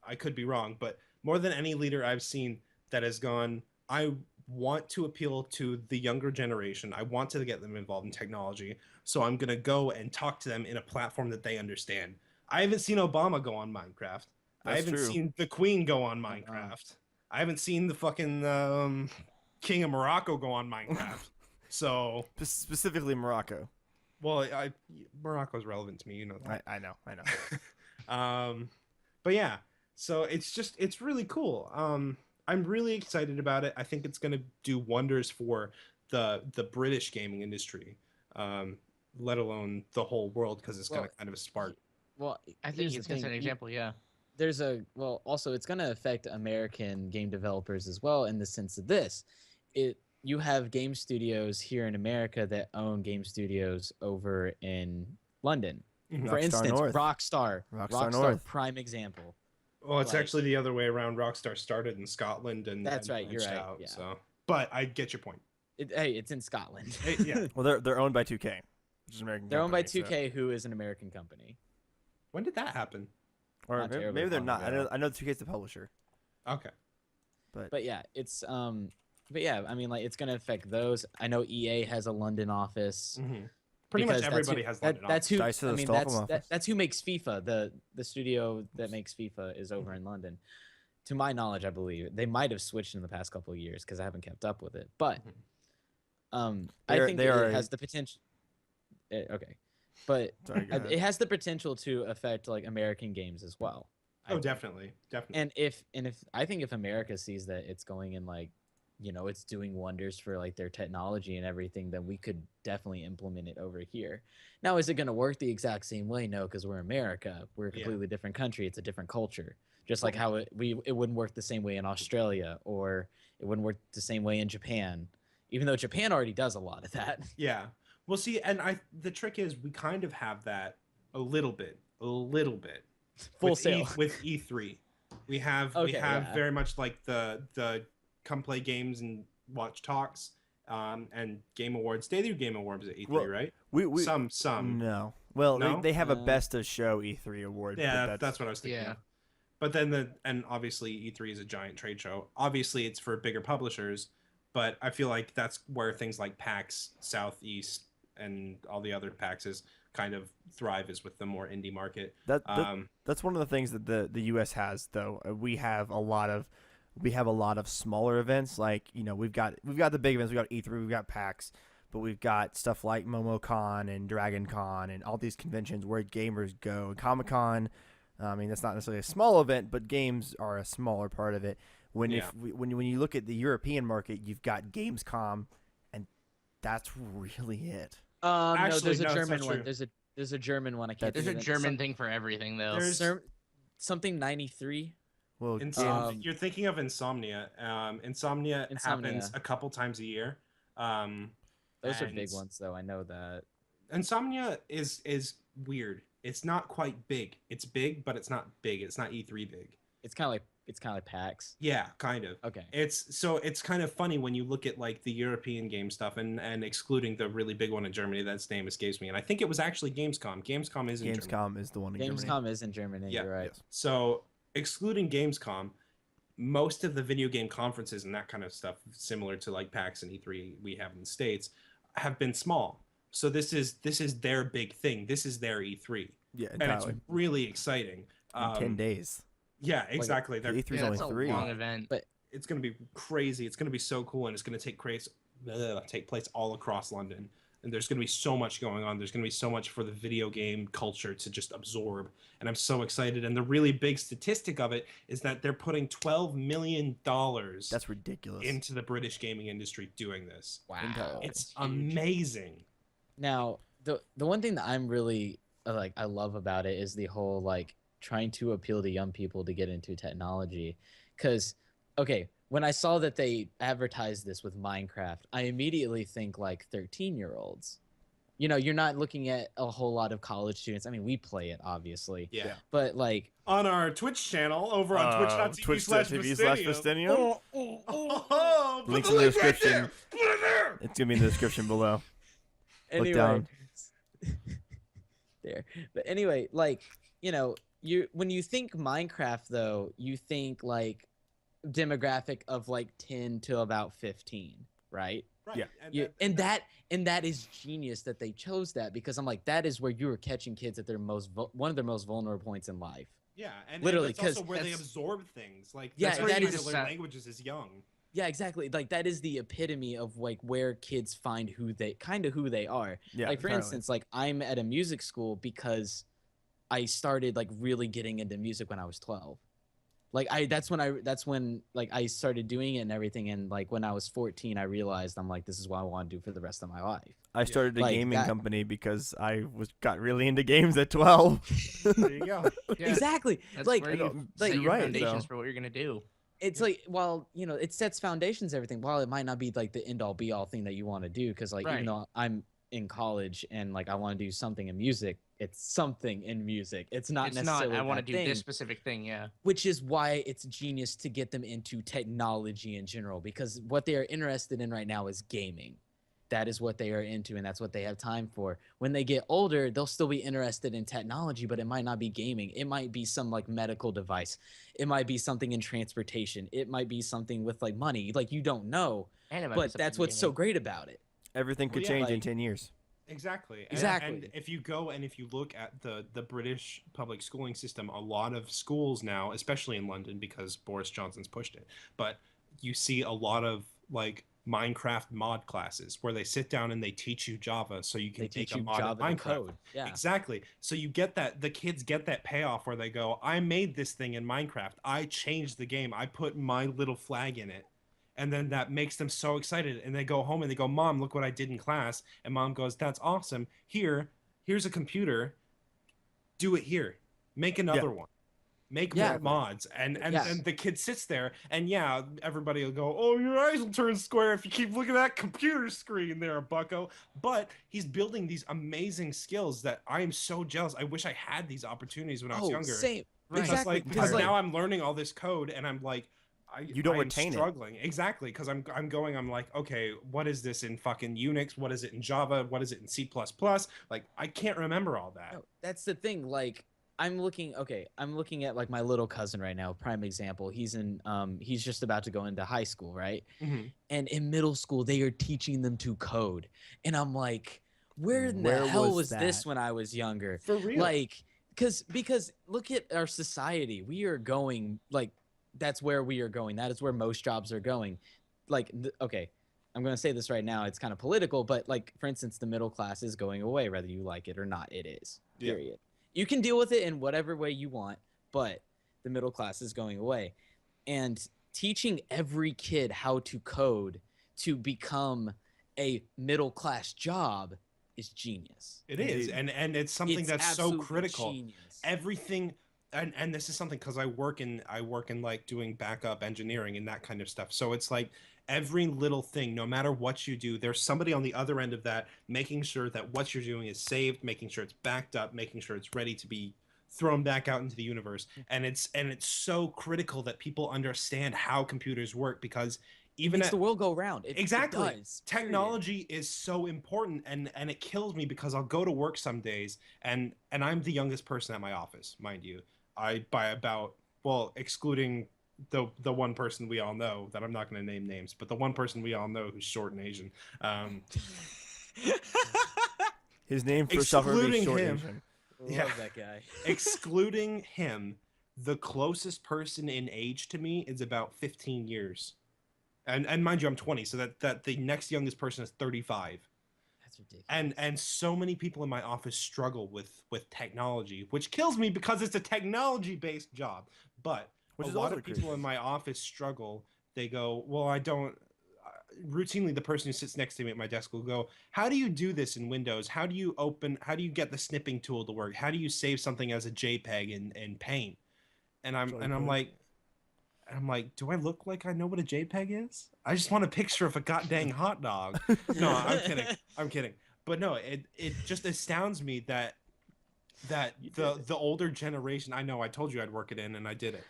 I could be wrong, but more than any leader I've seen that has gone, I want to appeal to the younger generation. I want to get them involved in technology. So I'm going to go and talk to them in a platform that they understand. I haven't seen Obama go on Minecraft. I That's haven't true. seen the Queen go on Minecraft. I haven't seen the fucking King of Morocco go on Minecraft. So, Specifically Morocco. well, Morocco's relevant to me, you know that. I know. But yeah, so it's really cool. I'm really excited about it. I think it's going to do wonders for the British gaming industry, let alone the whole world, because it's going to kind of spark. Well, I think it's just an example. Yeah. Also it's going to affect American game developers as well, in the sense of this. You have game studios here in America that own game studios over in London. Mhm. For Rockstar instance, North. Rockstar North. prime example. Well, it's Like- actually the other way around. Rockstar started in Scotland and That's right, you're branched right, out, yeah. So, but I get your point. Hey, it's in Scotland. Yeah. Well, they're owned by 2K, which is an American. They're owned by company, 2K, who is an American company. When did that happen? or not maybe, terribly maybe they're long not. ago. I know 2K is the publisher, Okay. But yeah, it's but yeah, I mean, like, it's gonna affect those. I know EA has a London office. Mm-hmm. Pretty much because that's everybody who- has that- London That's who. Dice has I a mean, Stockholm office. that's who makes FIFA. The studio that makes FIFA is over in London. To my knowledge, I believe they might have switched in the past couple of years because I haven't kept up with it. But I think they are it has the potential. Okay, but Sorry, go ahead. it has the potential to affect like American games as well. I Oh, think. definitely. And if I think if America sees that it's going in like, it's doing wonders for like their technology and everything, then we could definitely implement it over here. Now, is it going to work the exact same way? No, because we're America. We're a Yeah. completely different country. It's a different culture. Just like how it wouldn't work the same way in Australia, or it wouldn't work the same way in Japan, even though Japan already does a lot of that. Yeah. Well, see, and the trick is we kind of have that a little bit. Full with sale. With E3. We have Okay, yeah. very much like the come play games and watch talks, and Game Awards. They do Game Awards at E3, Well, right? we Some. No. Well, No? they have a best of show E3 award. Yeah, but that's what I was thinking. Yeah. Of. But then and obviously E3 is a giant trade show. Obviously it's for bigger publishers, but I feel like that's where things like PAX Southeast and all the other PAXs kind of thrive, is with the more indie market. That's one of the things that the US has, though. We have a lot of smaller events. Like, we've got the big events. We've got E3, we've got PAX, but we've got stuff like MomoCon and DragonCon and all these conventions where gamers go. And Comic-Con, I mean, that's not necessarily a small event, but games are a smaller part of it. When you look at the European market, you've got Gamescom, and that's really it. No, Actually, there's a no, it's German not one. true. There's a German one. I can't. There's think a of it. German thing for everything, though. There's- Something 93. Well, You're thinking of Insomnia. Insomnia happens a couple times a year. Those are and big ones, though. I know that. Insomnia is weird. It's not quite big. It's big, but it's not big. It's not E3 big. It's kind of like PAX. Yeah, kind of. Okay. It's kind of funny when you look at like the European game stuff and excluding the really big one in Germany. That's name escapes me, and I think it was actually Gamescom. Gamescom is in Germany. Gamescom is the one in Germany. Gamescom is in Germany. Yeah. You're right. Yes. So excluding Gamescom, most of the video game conferences and that kind of stuff, similar to like PAX and E3 we have in the States, have been small. So this is their big thing. This is their E3, Yeah, and entirely. it's really exciting. In 10 days. Yeah, exactly. They're- E3 is Yeah, only that's a 3. long event. it's going to be crazy. It's going to be so cool, and it's going to take place all across London. And there's going to be so much going on. There's going to be so much for the video game culture to just absorb. And I'm so excited. And the really big statistic of it is that they're putting $12 million That's ridiculous. into the British gaming industry doing this. Wow. It's huge. amazing. Now, the one thing that I'm really I love about it is the whole like trying to appeal to young people to get into technology. Because, okay, when I saw that they advertised this with Minecraft, I immediately think like 13-year-olds. You're not looking at a whole lot of college students. I mean, we play it, obviously. Yeah. But like, On our Twitch channel over on twitch.tv twitch.tv/Vestinium. Oh, put Links the in the link right description. there. Put it there. It's going to be in the description below. anyway, down. there. But anyway, like, when you think Minecraft, though, you think like demographic of like 10 to about 15, right? Right. Yeah. And that is genius that they chose that, because I'm like, that is where you are catching kids at their one of their most vulnerable points in life. Yeah, and Literally, that's also 'cause where they that's- absorb things. Like Yeah, that's where where that you you learn to is- learn decide. languages as young. Yeah, exactly. Like that is the epitome of like where kids find who they are. Yeah, Like for entirely. instance, like I'm at a music school because I started like really getting into music when I was 12. Like that's when like I started doing it and everything, and like when I was 14 I realized I'm like, this is what I want to do for the rest of my life. I started a Like gaming that- company because I got really into games at 12. There you go. Yeah, Exactly. That's like where I know, you like- set you're your right, foundations though. for what you're gonna do. it's like, while it sets foundations, everything, while it might not be like the end all be all thing that you want to do, because like even Right. though I'm in college and like I want to do something in music, it's something in music, it's not It's not. necessarily I want to that do thing, this specific thing. Yeah. which is why it's genius to get them into technology in general, because what they are interested in right now is gaming. That is what they are into, and that's what they have time for. When they get older, they'll still be interested in technology, but it might not be gaming. It might be some like medical device. It might be something in transportation. It might be something with like money. Like you don't know, And it might be but something that's what's so gaming. great about it. Everything Well, could yeah, change in like- 10 years. Exactly. Exactly. And if you go and if you look at the British public schooling system, a lot of schools now, especially in London because Boris Johnson's pushed it, but you see a lot of like Minecraft mod classes where they sit down and they teach you Java so you can They teach make a you mod in Java to Minecraft. code. Yeah. Exactly. So you get that the kids get that payoff where they go, I made this thing in Minecraft. I changed the game. I put my little flag in it. And then that makes them so excited. And they go home and they go, Mom, look what I did in class. And Mom goes, that's awesome. Here's a computer. Do it here. Make another one. Make Yeah. more mods. And Yeah. then the kid sits there and yeah, everybody will go, oh, your eyes will turn square if you keep looking at that computer screen there, bucko. But he's building these amazing skills that I am so jealous. I wish I had these opportunities when I was younger. Same. Because Exactly. like Because because like, now I'm learning all this code and I'm like You don't I'm retain it. struggling. Exactly, because I'm like, okay, what is this in fucking Unix? What is it in Java? What is it in C++? Like I can't remember all that. no, that's the thing. Like I'm looking at like my little cousin right now, prime example. He's just about to go into high school, right? Mhm. And in middle school they are teaching them to code. And I'm like, where in Where the hell was was this that? when I was younger? For real. Like because look at our society. We are going like that's where we are going. That is where most jobs are going. Like okay, I'm going to say this right now. It's kind of political, but like for instance, the middle class is going away whether you like it or not. It is. Yeah. Period. You can deal with it in whatever way you want, but the middle class is going away. And teaching every kid how to code to become a middle class job is genius. It is, Indeed. and it's something It's that's so absolutely critical. genius. Everything, and this is something because I work in like doing backup engineering and that kind of stuff. So it's like every little thing, no matter what you do, there's somebody on the other end of that making sure that what you're doing is saved, making sure it's backed up, making sure it's ready to be thrown back out into the universe. And it's so critical that people understand how computers work because It even makes at the world go round. It exactly does, period. technology is so important and it kills me because I'll go to work some days and I'm the youngest person at my office, mind you. I by about, well, excluding the one person we all know that I'm not going to name names, but the one person we all know who's short and Asian, His name for suffer would be excluding short him. Asian. Love Yeah. that guy. excluding him, the closest person in age to me is about 15 years. And mind you, I'm 20, so that the next youngest person is 35. That's ridiculous. And so many people in my office struggle with technology, which kills me because it's a technology based job. But Which a is lot also of people crucial. in my office struggle. They go, well, I don't. Routinely, the person who sits next to me at my desk will go, how do you do this in Windows? How do you get the snipping tool to work? How do you save something as a JPEG in Paint? And I'm like, do I look like I know what a JPEG is? I just want a picture of a goddamn hot dog. No, I'm kidding. I'm kidding. But no, it just astounds me that the older generation, I know I told you I'd work it in and I did it.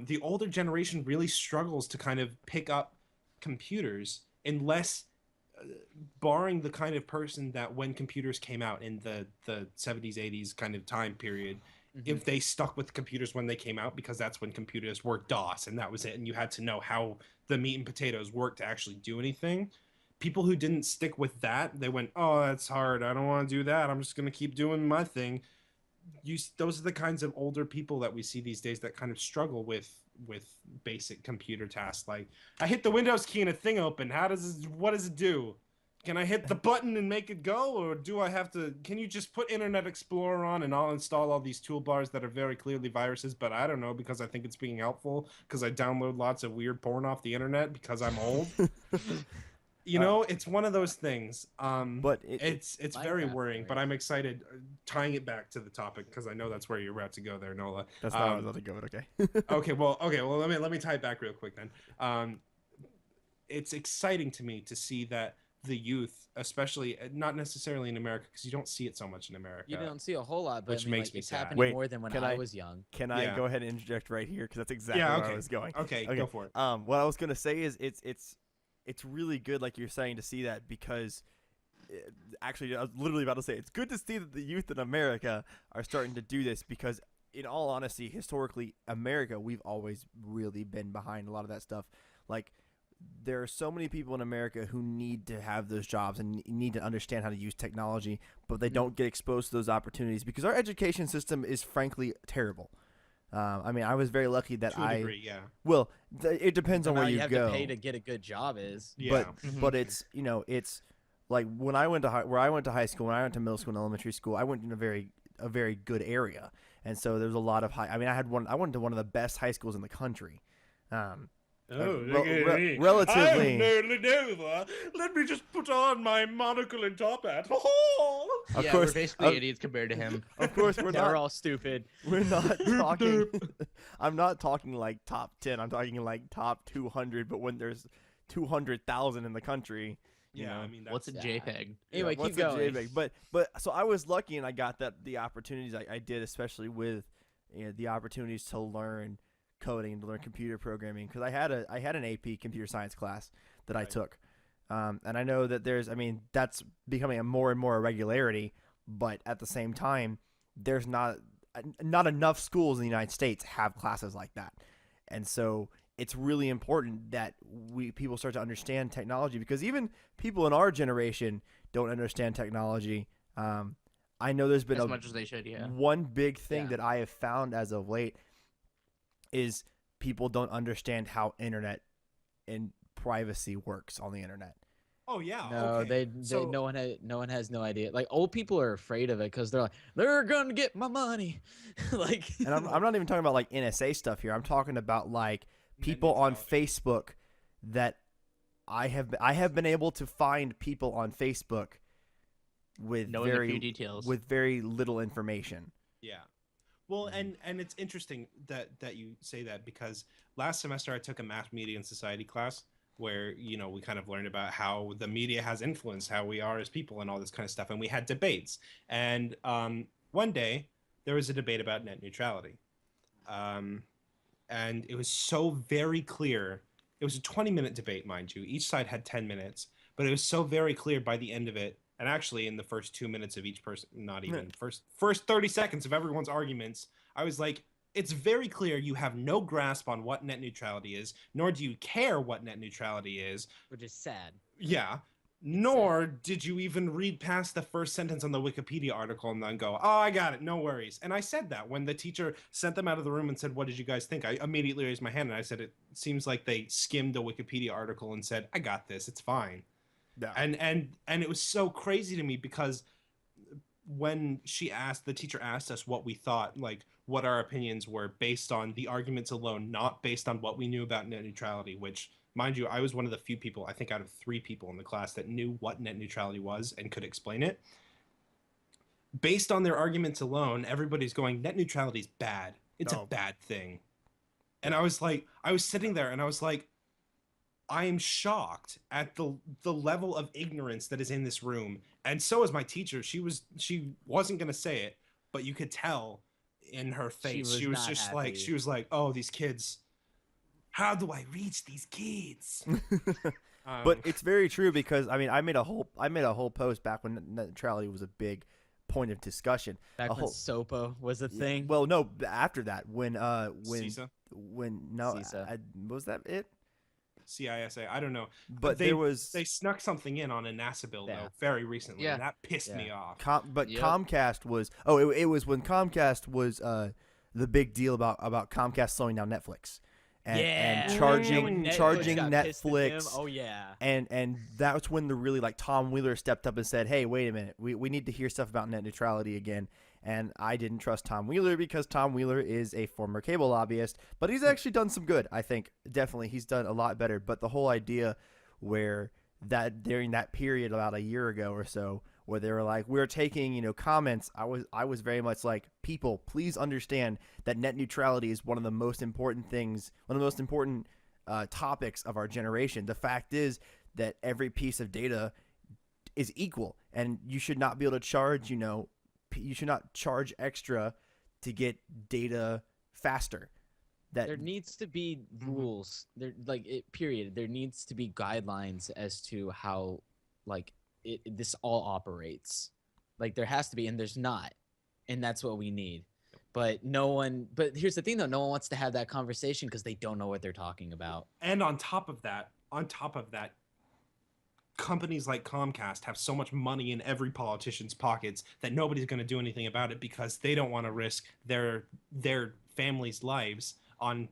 The older generation really struggles to kind of pick up computers unless barring the kind of person that when computers came out in the 70s 80s kind of time period, if they stuck with computers when they came out, because that's when computers were DOS and that was it, and you had to know how the meat and potatoes worked to actually do anything. People who didn't stick with that, they went, oh, that's hard, I don't want to do that, I'm just going to keep doing my thing. Those are the kinds of older people that we see these days that kind of struggle with basic computer tasks, like, I hit the Windows key and a thing open, what does it do? Can I hit the button and make it go, or do I have to? Can you just put Internet Explorer on and I'll install all these toolbars that are very clearly viruses, but I don't know because I think it's being helpful because I download lots of weird porn off the internet because I'm old. You know, it's one of those things. But it's very worrying. But I'm excited, tying it back to the topic because I know that's where you're about to go there, Nola. That's not where I was about to go, but okay. Okay. Well, let me tie it back real quick then. It's exciting to me to see that the youth, especially not necessarily in America, because you don't see it so much in America. You don't see a whole lot, but Which I mean, makes like, me it's sad. happening Wait, more than when can I I- was young. Can I Yeah. go ahead and interject right here because that's exactly Yeah, where okay. I was going. Okay, go for it. What I was gonna say is it's really good, like you're saying, to see that because actually I was literally about to say it's good to see that the youth in America are starting to do this because, in all honesty, historically, America, we've always really been behind a lot of that stuff. Like, there are so many people in America who need to have those jobs and need to understand how to use technology, but they don't get exposed to those opportunities because our education system is frankly terrible. I mean, I was very lucky that To a degree, yeah. well, it depends on Now where you have go. to pay to get a good job is. Yeah. But it's, you know, it's like when I went to where I went to high school, when I went to middle school and elementary school, I went in a very good area, and so there was a lot of high. I mean, I went to one of the best high schools in the country. Relatively. I'm nearly over. Let me just put on my monocle and top hat. Of Yeah, course, we're basically idiots compared to him. Of course, we're They're not. all stupid. We're not talking. I'm not talking like top 10. I'm talking like top 200. But when there's 200,000 in the country, you Yeah, know, I mean, that's What's a sad. JPEG? Anyway, what's keep a going. JPEG? But so I was lucky and I got the opportunities I did, especially with the opportunities to learn coding and to learn computer programming because I had an AP computer science class that I took, and I know that that's becoming a more and more regularity, but at the same time, there's not enough schools in the United States have classes like that, and so it's really important that people start to understand technology because even people in our generation don't understand technology. I know there's been As much as they should, yeah. one big thing Yeah. that I have found as of late is people don't understand how internet and privacy works on the internet. Oh yeah. No, okay. So- no one has no idea. Like old people are afraid of it because they're like, they're gonna get my money. Like, And I'm not even talking about like NSA stuff here. I'm talking about like people on Facebook that I have been able to find people on Facebook with Knowing a few details. with very little information. Yeah. Well, and it's interesting that you say that because last semester I took a math, media, and society class where, you know, we kind of learned about how the media has influenced how we are as people and all this kind of stuff. And we had debates. And one day there was a debate about net neutrality. And it was so very clear. It was a 20-minute debate, mind you. Each side had 10 minutes. But it was so very clear by the end of it. And actually, in the first 2 minutes of each person, not even first 30 seconds of everyone's arguments, I was like, it's very clear you have no grasp on what net neutrality is, nor do you care what net neutrality is. which is sad. Yeah. Nor did you even read past the first sentence on the Wikipedia article and then go, oh, I got it, no worries. And I said that when the teacher sent them out of the room and said, what did you guys think? I immediately raised my hand and I said, it seems like they skimmed a Wikipedia article and said, I got this, it's fine. Yeah. And it was so crazy to me because when the teacher asked us what we thought, like what our opinions were based on the arguments alone, not based on what we knew about net neutrality, which, mind you, I was one of the few people, I think out of 3 people in the class that knew what net neutrality was and could explain it. Based on their arguments alone, everybody's going, net neutrality is bad. It's a bad thing. And I was sitting there and I was like, I am shocked at the level of ignorance that is in this room. And so is my teacher. She wasn't going to say it, but you could tell in her face. She was not just happy. like, she was like, oh, these kids, how do I reach these kids? But it's very true because I mean I made a whole post back when net neutrality was a big point of discussion. Back A when whole- SOPA was a thing. Well, no, after that, when CISA? no, CISA. was that it? CISA. I don't know. But they, there was they snuck something in on a NASA bill Yeah. though very recently, Yeah. and that pissed me Yeah. off. Yep. Comcast was it was when Comcast was the big deal about Comcast slowing down Netflix and charging Netflix charging got pissed at them. Netflix. Oh yeah. And that's when the really like Tom Wheeler stepped up and said, "Hey, wait a minute, we need to hear stuff about net neutrality again." And I didn't trust Tom Wheeler because Tom Wheeler is a former cable lobbyist, but he's actually done some good. I think definitely he's done a lot better. But the whole idea where that during that period about a year ago or so, where they were like, we're taking comments, I was very much like, people, please understand that net neutrality is one of the most important things, one of the most important topics of our generation. The fact is that every piece of data is equal, and you should not be able to charge, you should not charge extra to get data faster. That There needs to be rules. There, period. There needs to be guidelines as to how, this all operates. Like there has to be, and there's not, and that's what we need. But no one. But here's the thing, though. No one wants to have that conversation because they don't know what they're talking about. And on top of that, companies like Comcast have so much money in every politician's pockets that nobody's going to do anything about it because they don't want to risk their families' lives on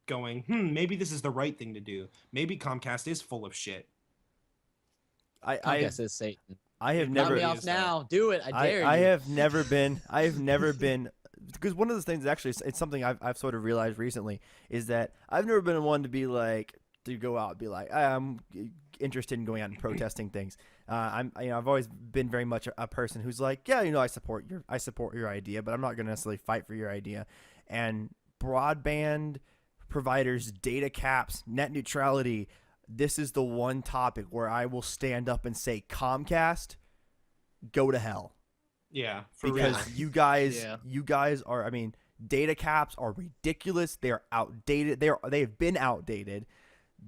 going, maybe this is the right thing to do. Maybe Comcast is full of shit. I guess it's Satan. I have It never Knock me really off is, now. Do it. I dare you. I have never been because one of the things actually it's something I've sort of realized recently is that I've never been one to be like to go out and be like I'm interested in going out and protesting things. I've always been very much a person who's like, yeah, I support your idea, but I'm not going to necessarily fight for your idea. And broadband providers, data caps, net neutrality, this is the one topic where I will stand up and say, Comcast, go to hell. Yeah, for Because real. you guys are, data caps are ridiculous. They are outdated. They have been outdated.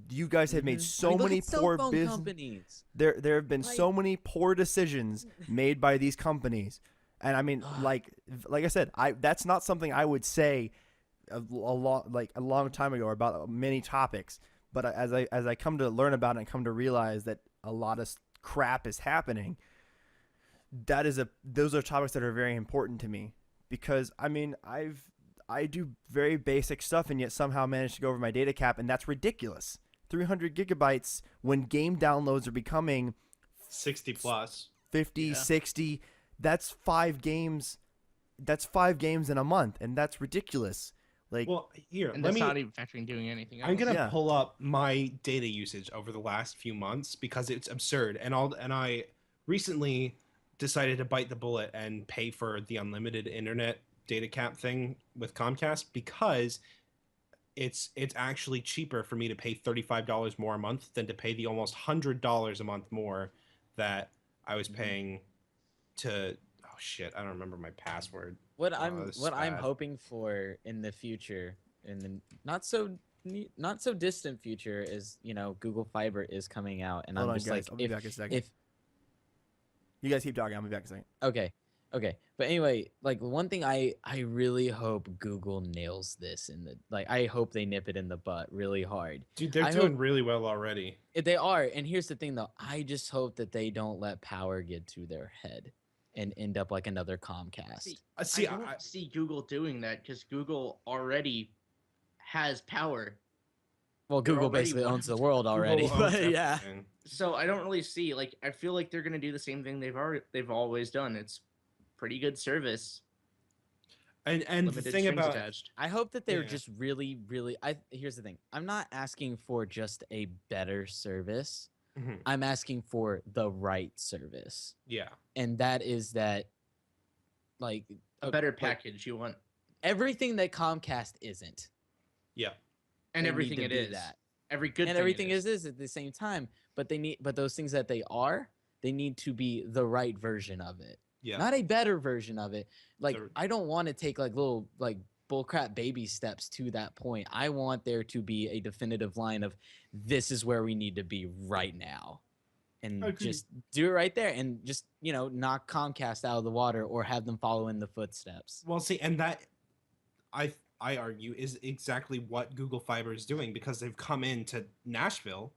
You guys have made so Look many at cell poor phone business. companies. There have been so many poor decisions made by these companies, and like I said, that's not something I would say a long time ago about many topics. But as I come to learn about it and come to realize that a lot of crap is happening, those are topics that are very important to me because I do very basic stuff and yet somehow manage to go over my data cap, and that's ridiculous. 300 gigabytes when game downloads are becoming 60 plus 50, Yeah. 60. That's 5 games. That's 5 games in a month, and that's ridiculous. Like, well, here, And let that's me. not even factoring doing anything else. I'm gonna Yeah. pull up my data usage over the last few months because it's absurd, and I recently decided to bite the bullet and pay for the unlimited internet data cap thing with Comcast because it's actually cheaper for me to pay $35 more a month than to pay the almost $100 a month more that I was paying to. Oh shit! I don't remember my password. What Oh, I'm this is what I'm bad. hoping for in the future, in the not so distant future, is Google Fiber is coming out, and hold I'm on, just guys. like, I'll be back in a second. if You guys keep talking. I'll be back in a second. okay, but anyway, like one thing I really hope Google nails this I hope they nip it in the butt really hard. Dude, they're I doing hope- really well already. They are, and here's the thing though, I just hope that they don't let power get to their head and end up like another Comcast. See, I don't see Google doing that because Google already has power. Well, They're Google already basically one owns of the world already, Google owns but yeah. everything. So I don't really see I feel like they're gonna do the same thing they've always done. It's pretty good service. And the Limited thing strings about attached. I hope that they're Yeah. just really, really. Here's the thing. I'm not asking for just a better service. Mhm. I'm asking for the right service, yeah, and that is that, like A better package you want, everything that Comcast isn't, yeah. and they everything need it to is. do that. Every good And thing everything it is at the same time. But those things that they need to be the right version of it, Yeah. not a better version of it. Like The- I don't want to take like little like bullcrap baby steps to that point. I want there to be a definitive line of this is where we need to be right now. and Agreed. just do it right there, and just knock Comcast out of the water or have them follow in the footsteps. Well, see, and that I argue is exactly what Google Fiber is doing, because they've come into Nashville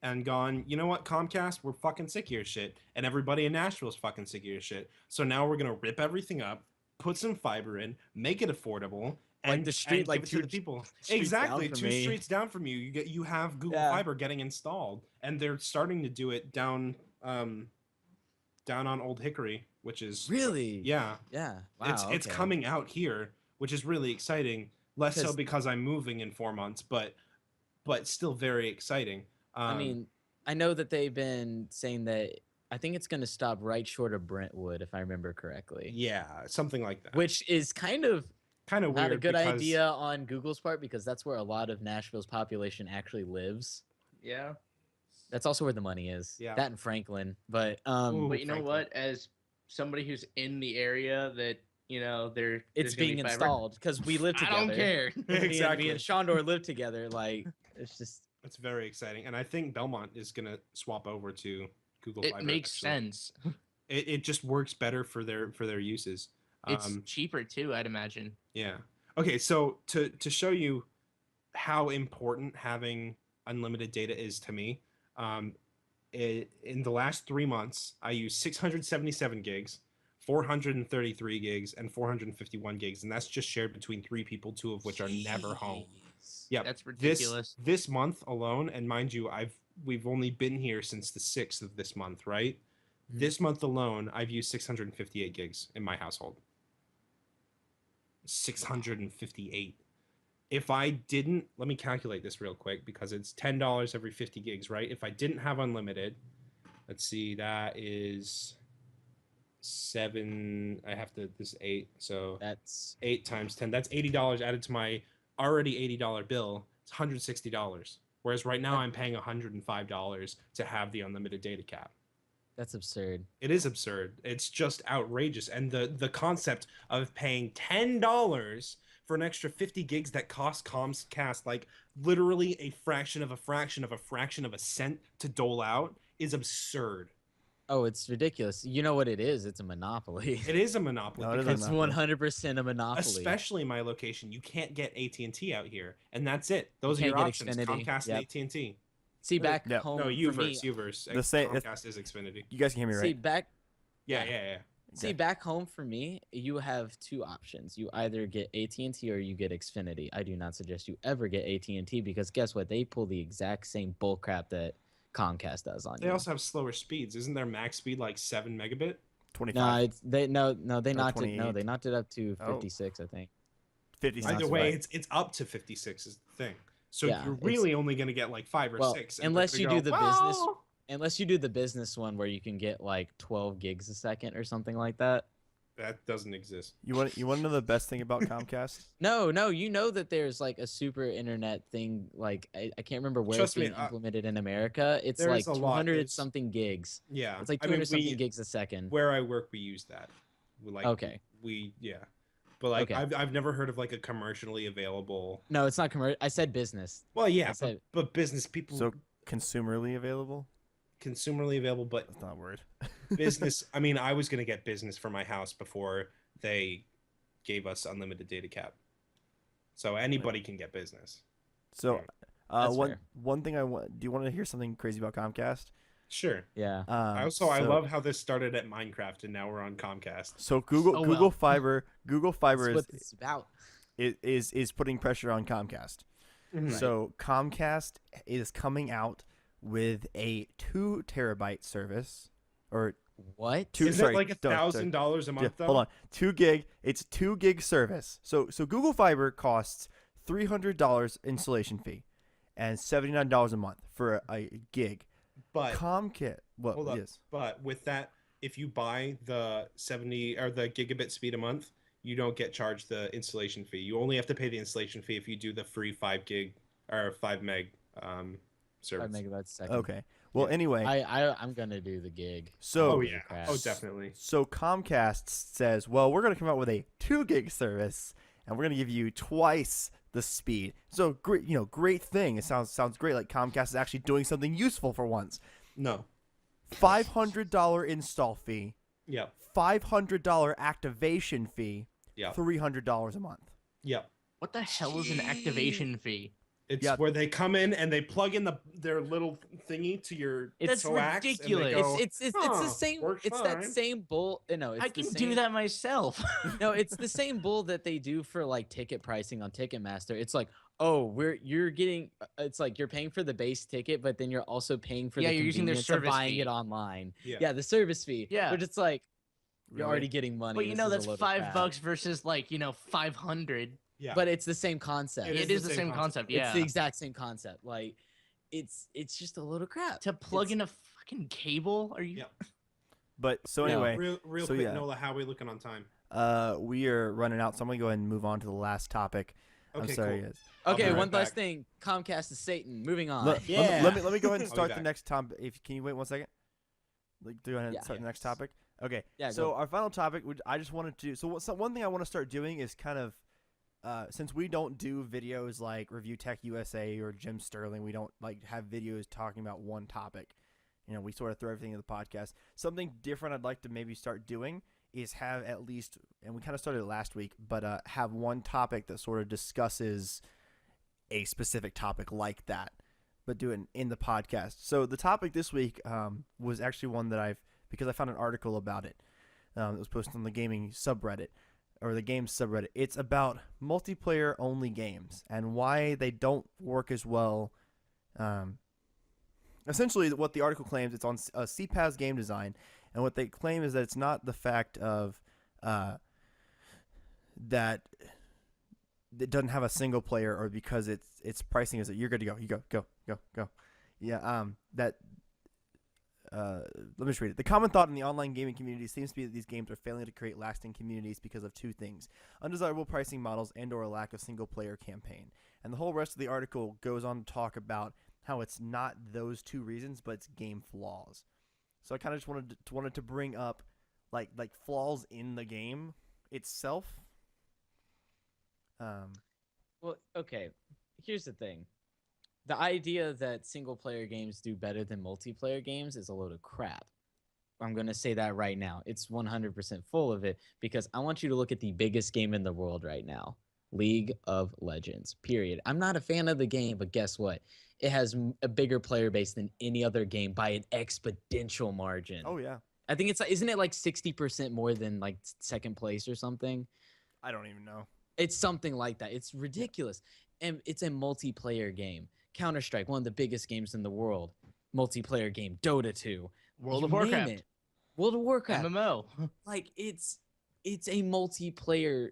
and gone, you know what, Comcast, we're fucking sick of your shit, and everybody in Nashville's fucking sick of your shit. So now we're gonna rip everything up, put some fiber in, make it affordable, Like and the street, and like give it to the two people. streets Exactly, down from 2 me. streets down from you, you have Google Yeah. Fiber getting installed, and they're starting to do it down on Old Hickory, which is Really? yeah, Yeah. Wow. it's okay. coming out here, which is really exciting. Less so 'Cause- because I'm moving in 4 months, but still very exciting. I mean, I know that they've been saying that. I think it's going to stop right short of Brentwood, if I remember correctly. yeah, something like that. Which is kind of kind of weird. not a good because, idea on Google's part, because that's where a lot of Nashville's population actually lives. Yeah. That's also where the money is. Yeah. That and Franklin. But Ooh. But you know Franklin. what? As somebody who's in the area that, there's it's gonna be being fiber, installed because we live I together. don't care. Exactly. Me and Shondor live together. Like, it's just. It's very exciting, and I think Belmont is gonna swap over to Google It Fiber. makes actually. sense. It just works better for their uses. It's cheaper too, I'd imagine. Yeah. Okay, so to show you how important having unlimited data is to me, in the last 3 months, I used 677 gigs, 433 gigs, and 451 gigs, and that's just shared between 3 people, 2 of which are never home. Yeah, That's ridiculous. This month alone, and mind you, we've only been here since the 6th of this month, right? Mhm. This month alone, I've used 658 gigs in my household. 658. If I didn't, let me calculate this real quick, because it's $10 every 50 gigs, right? If I didn't have unlimited, let's see, that is 7. I have to, this is 8, so That's 8 times 10. That's $80 added to my already $80 bill. It's $160. Whereas right now I'm paying $105 to have the unlimited data cap. that's absurd. It is absurd. It's just outrageous. And the concept of paying $10 for an extra 50 gigs that cost Comcast like literally a fraction of a fraction of a fraction of a cent to dole out is absurd. Oh, it's ridiculous. You know what it is? It's a monopoly. It is a monopoly. No, it is a because It's monopoly. 100% a monopoly. especially my location, you can't get AT&T out here, and that's it. Those are can't your get options: Xfinity. Comcast Yep. and AT&T. See, back Yep. home. No, for me, Uverse. The same- Comcast is Xfinity. You guys can hear me, See, right? back Yeah, Yeah. yeah. See, Okay. back home for me, you have 2 options. You either get AT&T or you get Xfinity. I do not suggest you ever get AT&T, because guess what? They pull the exact same bull crap that Comcast does on They you. also have slower speeds. Isn't their max speed like 7 megabit? 25. No, they knocked it. No, 28. they knocked it up to Oh. 56, I think. 50 Either Either sounds way, right. it's up to 56 is the thing. So Yeah, you're it's- really only going to get like 5 or Well, 6. and unless they're you gonna do go, the business- "Well." Unless you do the business one where you can get like 12 gigs a second or something like that. That doesn't exist. You want to know the best thing about Comcast? No, you know that there's like a super internet thing. Like I can't remember where Trust it's me, being implemented in America. It's there like is a lot. 200 There's- something gigs. Yeah. It's like I 200 mean, something gigs a second. where I work, we use that. Like, Okay. Yeah. But like, Okay. I've never heard of like a commercially available. No, it's not commercial. I said business. Well, yeah, I said- but business people, So consumerly available? consumerly available, but That's not a word. business. I mean, I was gonna get business for my house before they gave us unlimited data cap. So anybody can get business. So, That's one fair. one thing I want. Do you want to hear something crazy about Comcast? Sure. Yeah. I So love how this started at Minecraft and now we're on Comcast. So Google Oh, Google well. Fiber That's is what it's about. is putting pressure on Comcast. So Comcast is coming out with a 2 terabyte service, or What? Two- Is sorry, it like don't- $1,000 a month though? hold on, 2 gig. It's 2 gig service. So Google Fiber costs $300 installation fee, and $79 a month for a gig. But Comcast, what? hold up. Yes. But with that, if you buy the 70 or the gigabit speed a month, you don't get charged the installation fee. You only have to pay the installation fee if you do the free 5 gig or 5 meg service. 5 megabytes a second. Okay. Well, Yeah. anyway, I'm gonna do the gig. so Oh yeah. crap. Oh definitely. So Comcast says, well, we're going to come out with a 2 gig service, and we're going to give you twice the speed. So great, great thing. It sounds great. Like Comcast is actually doing something useful for once. No. $500 install fee, Yep. $500 activation fee, Yep. $300 a month. Yep. What the hell is an activation fee? It's Yeah. where they come in and they plug in their little thingy to your That's coax, ridiculous. and they go, It's the "Huh, same. works It's that fine." same bull. No, it's I the can same. do that myself. No, it's the same bull that they do for like ticket pricing on Ticketmaster. It's like, oh, you're getting. It's like you're paying for the base ticket, but then you're also paying for Yeah, the you're using their convenience of service buying fee. it online. Yeah. The service fee. Yeah. But it's like you're Really? already getting money. But you This know is a that's load of $5 crap. versus like 500. Yeah. But it's the same concept. It is the same concept. Yeah. It's the exact same concept. Like, it's just a load of crap. To plug It's- in a fucking cable? Are you? Yep. But so No. anyway, real so quick, yeah. Nola, how are we looking on time? we are running out, so I'm gonna go ahead and move on to the last topic. I'm Okay, sorry, cool. guys. I'll be Okay, right one last back. thing. Comcast is Satan. Moving on. Let, yeah. let me go ahead and I'll be start the back. next topic. Can you wait 1 second? Like, go ahead and Yeah. start the next Yes. topic. Okay. Yeah, So go. our final topic, which I just wanted to. So one thing I want to start doing is kind of, since we don't do videos like Review Tech USA or Jim Sterling, we don't like have videos talking about one topic. We sort of throw everything in the podcast. Something different I'd like to maybe start doing is have at least, and we kind of started it last week, but have one topic that sort of discusses a specific topic like that, but do it in the podcast. So the topic this week was actually one that because I found an article about it. It was posted on the gaming subreddit, or the games subreddit. It's about multiplayer only games and why they don't work as well. Essentially, what the article claims, it's on CPAS game design, and what they claim is that it's not the fact of that it doesn't have a single player, or because its pricing is that you're good to go. You go. Yeah. Let me just read it. The common thought in the online gaming community seems to be that these games are failing to create lasting communities because of two things: undesirable pricing models and/or a lack of single-player campaign. And the whole rest of the article goes on to talk about how it's not those two reasons, but it's game flaws. So I kind of just wanted to bring up like flaws in the game itself. Well, okay. Here's the thing. The idea that single player games do better than multiplayer games is a load of crap. I'm going to say that right now. It's 100% full of it, because I want you to look at the biggest game in the world right now, League of Legends, period. I'm not a fan of the game, but guess what? It has a bigger player base than any other game by an exponential margin. Oh yeah. I think isn't it like 60% more than like second place or something? I don't even know. It's something like that. It's ridiculous. And it's a multiplayer game. Counter-Strike, one of the biggest games in the world. Multiplayer game. Dota 2. World You of name Warcraft. it. World of Warcraft. MMO. Like, it's a multiplayer,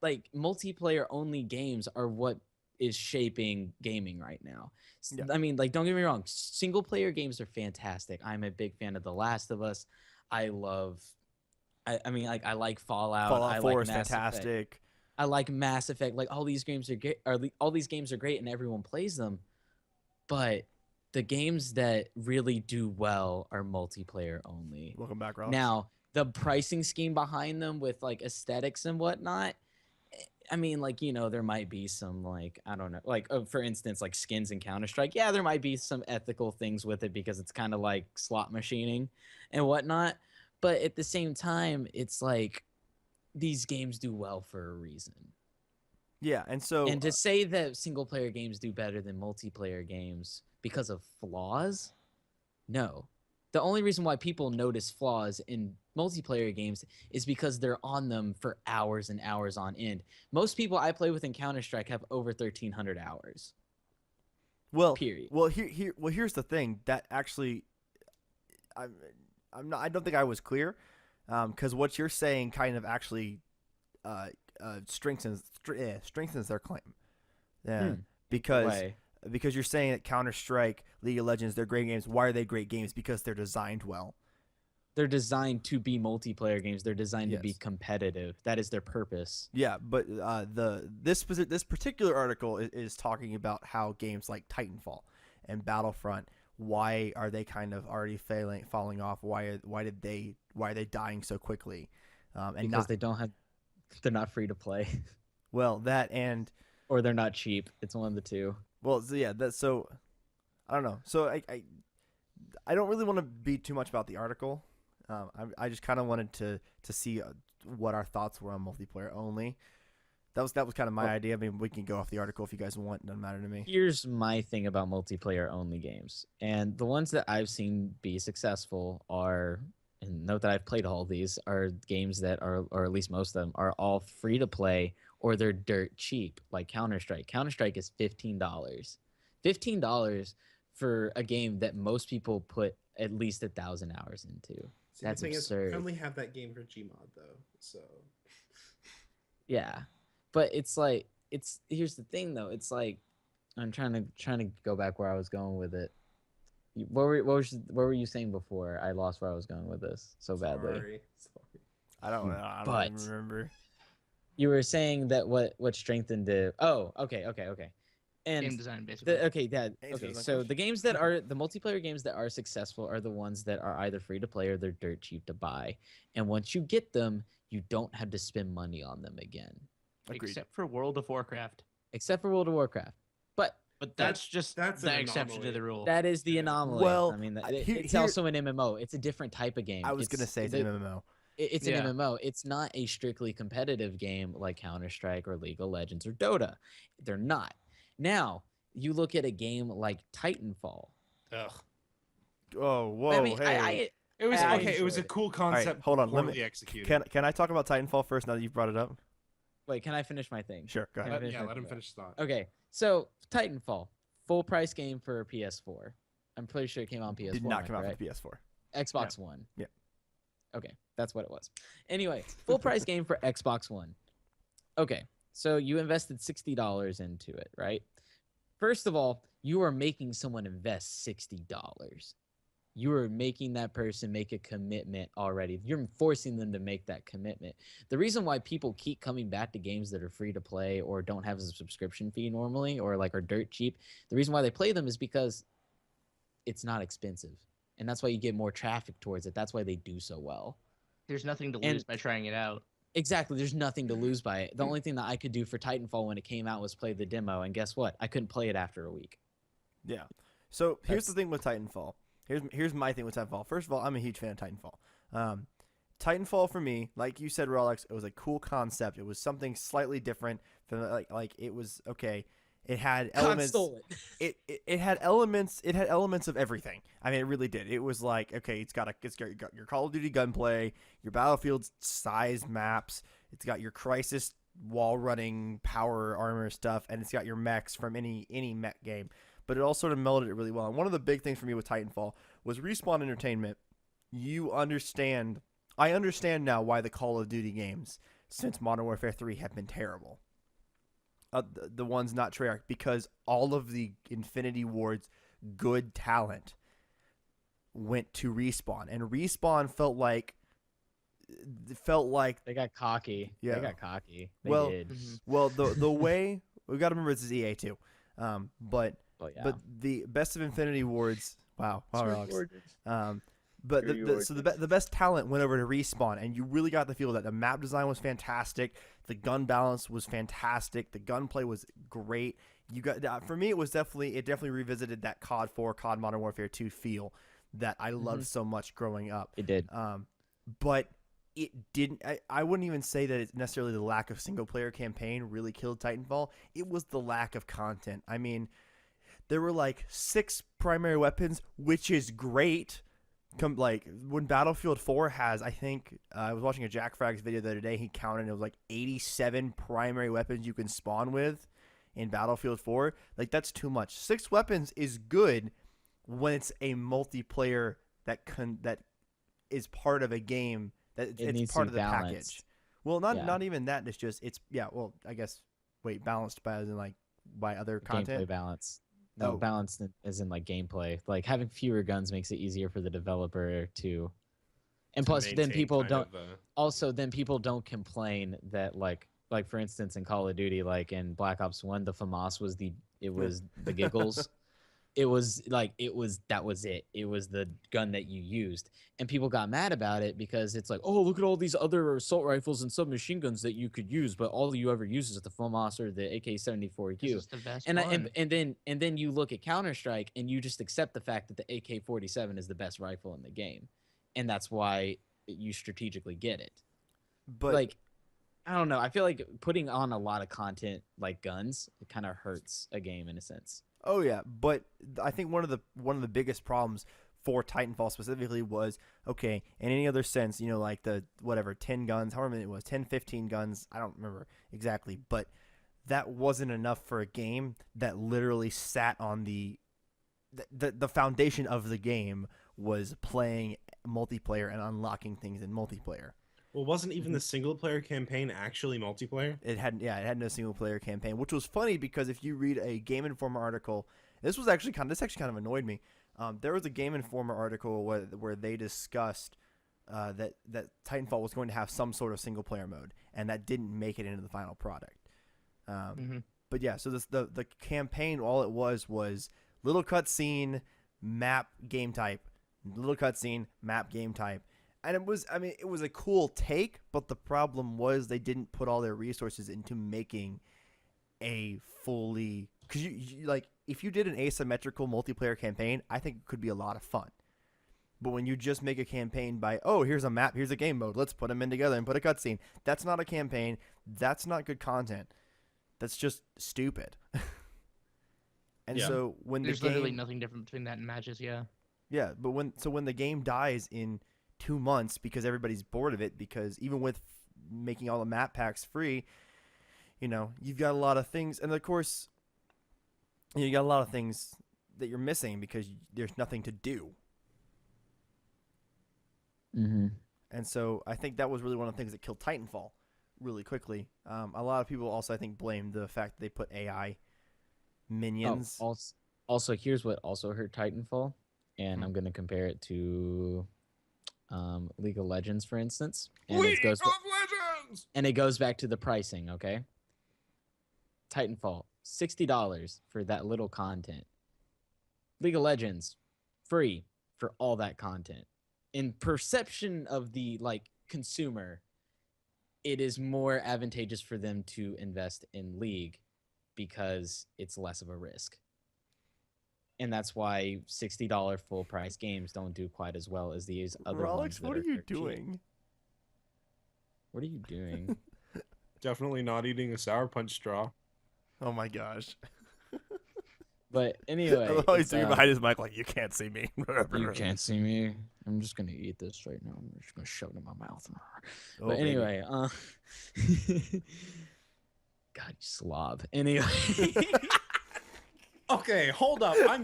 like, multiplayer only games are what is shaping gaming right now. Yeah. I mean, like, don't get me wrong. Single player games are fantastic. I'm a big fan of The Last of Us. I like Fallout. Fallout I 4 like is Mass Effect. fantastic. I like Mass Effect. Like, all these games are great. All these games are great, and everyone plays them. But the games that really do well are multiplayer only. Welcome back, Ross. Now, the pricing scheme behind them with like aesthetics and whatnot, I mean, like, there might be some, like, I don't know, like, for instance, like skins in Counter-Strike. Yeah, there might be some ethical things with it because it's kind of like slot machining and whatnot. But at the same time, it's like these games do well for a reason. Yeah, and so And to say that single player games do better than multiplayer games because of flaws, no. The only reason why people notice flaws in multiplayer games is because they're on them for hours and hours on end. Most people I play with in Counter-Strike have over 1,300 hours. Period. Well, here's the thing that actually, I don't think I was clear, because what you're saying kind of actually, strengthens their claim. Yeah, because you're saying that Counter-Strike, League of Legends, they're great games. Why are they great games? Because they're designed well. They're designed to be multiplayer games. They're designed to be Yes. competitive. That is their purpose. Yeah, but this particular article is talking about how games like Titanfall and Battlefront, why are they kind of already falling off? Why are they dying so quickly? And Because they're not free to play. well, that and Or they're not cheap. It's one of the two. well, so yeah, I don't know. So I don't really want to be too much about the article. I just kind of wanted to see what our thoughts were on multiplayer only. That was kind of my idea. I mean, we can go off the article if you guys want. It doesn't matter to me. Here's my thing about multiplayer only games. And the ones that I've seen be successful are, and note that I've played all these, are games that are, or at least most of them, are all free to play or they're dirt cheap, like Counter-Strike. Counter-Strike is $15. $15 for a game that most people put at least 1,000 hours into. See, That's the thing absurd. Is, I only have that game for Gmod though, so. Yeah, but it's like here's the thing though. It's like I'm trying to go back where I was going with it. What were you saying before? I lost where I was going with this so badly. Sorry. I don't But- even remember. You were saying that what strengthened it. Oh, okay. And Game design, basically. Answer my So question. the games that are the multiplayer games that are successful are the ones that are either free to play or they're dirt cheap to buy. And once you get them, you don't have to spend money on them again, Agreed. Except for World of Warcraft. except for World of Warcraft. But But that's just that's the an exception to anomaly. the rule. that is the Yeah. anomaly. Well, I mean, here- it's here- also an MMO. It's a different type of game. I was gonna say it's an MMO. It's Yeah. an MMO. It's not a strictly competitive game like Counter-Strike or League of Legends or Dota. They're not. Now, you look at a game like Titanfall. Ugh. Oh, whoa, I mean, hey. It was I okay. It was a enjoyed it. cool concept. hold on, let me- poorly executed. Can I talk about Titanfall first? Now that you've brought it up. Wait, can I finish my thing? Sure, go Can ahead. I finish my Let him thought? finish the thought. Okay, so Titanfall, full price game for PS4. I'm pretty sure it came out on PS4. Did not am I come out for correct? the PS4. Xbox One. Yeah. Okay, that's what it was. Anyway, full price game for Xbox One. Okay, so you invested $60 into it, right? First of all, you are making someone invest $60. You are making that person make a commitment already. You're forcing them to make that commitment. The reason why people keep coming back to games that are free to play or don't have a subscription fee normally or like are dirt cheap, the reason why they play them is because it's not expensive. And that's why you get more traffic towards it. That's why they do so well. There's nothing to And- lose by trying it out. Exactly. There's nothing to lose by it. The only thing that I could do for Titanfall when it came out was play the demo. And guess what? I couldn't play it after a week. Yeah. So here's the That's- thing with Titanfall. Here's my thing with Titanfall. First of all, I'm a huge fan of Titanfall. Titanfall for me, like you said, Rolex, it was a cool concept. It was something slightly different from like it was okay. It had God elements. stole it. It had elements. It had elements of everything. I mean, it really did. It was like okay, it's got your Call of Duty gunplay, your Battlefield size maps. It's got your Crisis wall running power armor stuff, and it's got your mechs from any mech game. But it all sort of melded it really well. And one of the big things for me with Titanfall was Respawn Entertainment. I understand now why the Call of Duty games since Modern Warfare 3 have been terrible. The ones not Treyarch, because all of the Infinity Ward's good talent went to Respawn, and Respawn felt like They got cocky. Yeah. They got cocky. They Well, did. well the way we got to remember this is EA too, but Well, yeah. but the best of Infinity Wards. Wow, Alex. But Screw you, the best talent went over to Respawn, and you really got the feel that the map design was fantastic, the gun balance was fantastic, the gunplay was great. You got for me, it definitely revisited that COD 4, COD Modern Warfare 2 feel that I loved so much growing up. It did. But it didn't. I wouldn't even say that it's necessarily the lack of single player campaign really killed Titanfall. It was the lack of content. I mean, there were like 6 primary weapons, which is great. Like when Battlefield 4 has, I think I was watching a Jack Frags video the other day. He counted and it was like 87 primary weapons you can spawn with in Battlefield 4. Like that's too much. 6 weapons is good when it's a multiplayer that is part of a game that It needs it's to part be of the balanced. package. Well, not Yeah. even that. It's just well, I guess balanced by as in like by other content. Gameplay balance. No, Oh. balanced as in like gameplay. Like having fewer guns makes it easier for the developer to. And To plus, then maintain people kind don't. of, Also, then people don't complain that like for instance in Call of Duty, like in Black Ops 1, the FAMAS was the giggles. it was that was it. It was the gun that you used. And people got mad about it because it's like, oh, look at all these other assault rifles and submachine guns that you could use, but all you ever use is the FOMAS or the AK-74U. This is the best And, one. and then you look at Counter-Strike and you just accept the fact that the AK-47 is the best rifle in the game. And that's why you strategically get it. But Like, I don't know. I feel like putting on a lot of content like guns, it kind of hurts a game in a sense. oh yeah, but I think one of the biggest problems for Titanfall specifically was, okay, in any other sense, you know, like the whatever 10 guns, however many it was, 10, 15 guns, I don't remember exactly, but that wasn't enough for a game that literally sat on the foundation of the game was playing multiplayer and unlocking things in multiplayer. Well, wasn't even the single player campaign actually multiplayer? It had no single player campaign, which was funny because if you read a Game Informer article, this actually kind of annoyed me. There was a Game Informer article where they discussed that Titanfall was going to have some sort of single player mode, and that didn't make it into the final product. But yeah, so the campaign, all it was little cutscene, map, game type, little cutscene, map, game type. And it was a cool take, but the problem was they didn't put all their resources into making a fully, because you like, if you did an asymmetrical multiplayer campaign, I think it could be a lot of fun. But when you just make a campaign by, oh, here's a map, here's a game mode, let's put them in together and put a cutscene, that's not a campaign. That's not good content. That's just stupid. And Yeah. so when There's the game, literally nothing different between that and matches. Yeah. yeah, but when the game dies in 2 months because everybody's bored of it, because even with making all the map packs free, you know, you've got a lot of things, and of course, you got a lot of things that you're missing because there's nothing to do. Mm-hmm. And so I think that was really one of the things that killed Titanfall really quickly. A lot of people also, I think, blame the fact that they put AI minions. Also, here's what also hurt Titanfall, and I'm gonna compare it to League of Legends, for instance. And Legends! and it goes back to the pricing, okay? Titanfall, $60 for that little content. League of Legends, free for all that content. In perception of the consumer, it is more advantageous for them to invest in League because it's less of a risk. And that's why $60 full price games don't do quite as well as these other ones. Rolex, what are you doing? Cheap. What are you doing? Definitely not eating a Sour Punch straw. Oh my gosh. But anyway, He's sitting behind his mic like, you can't see me. you can't see me. I'm just gonna eat this right now. I'm just gonna shove it in my mouth. Oh, But baby. anyway, God, you slob. Anyway, Okay, hold up. I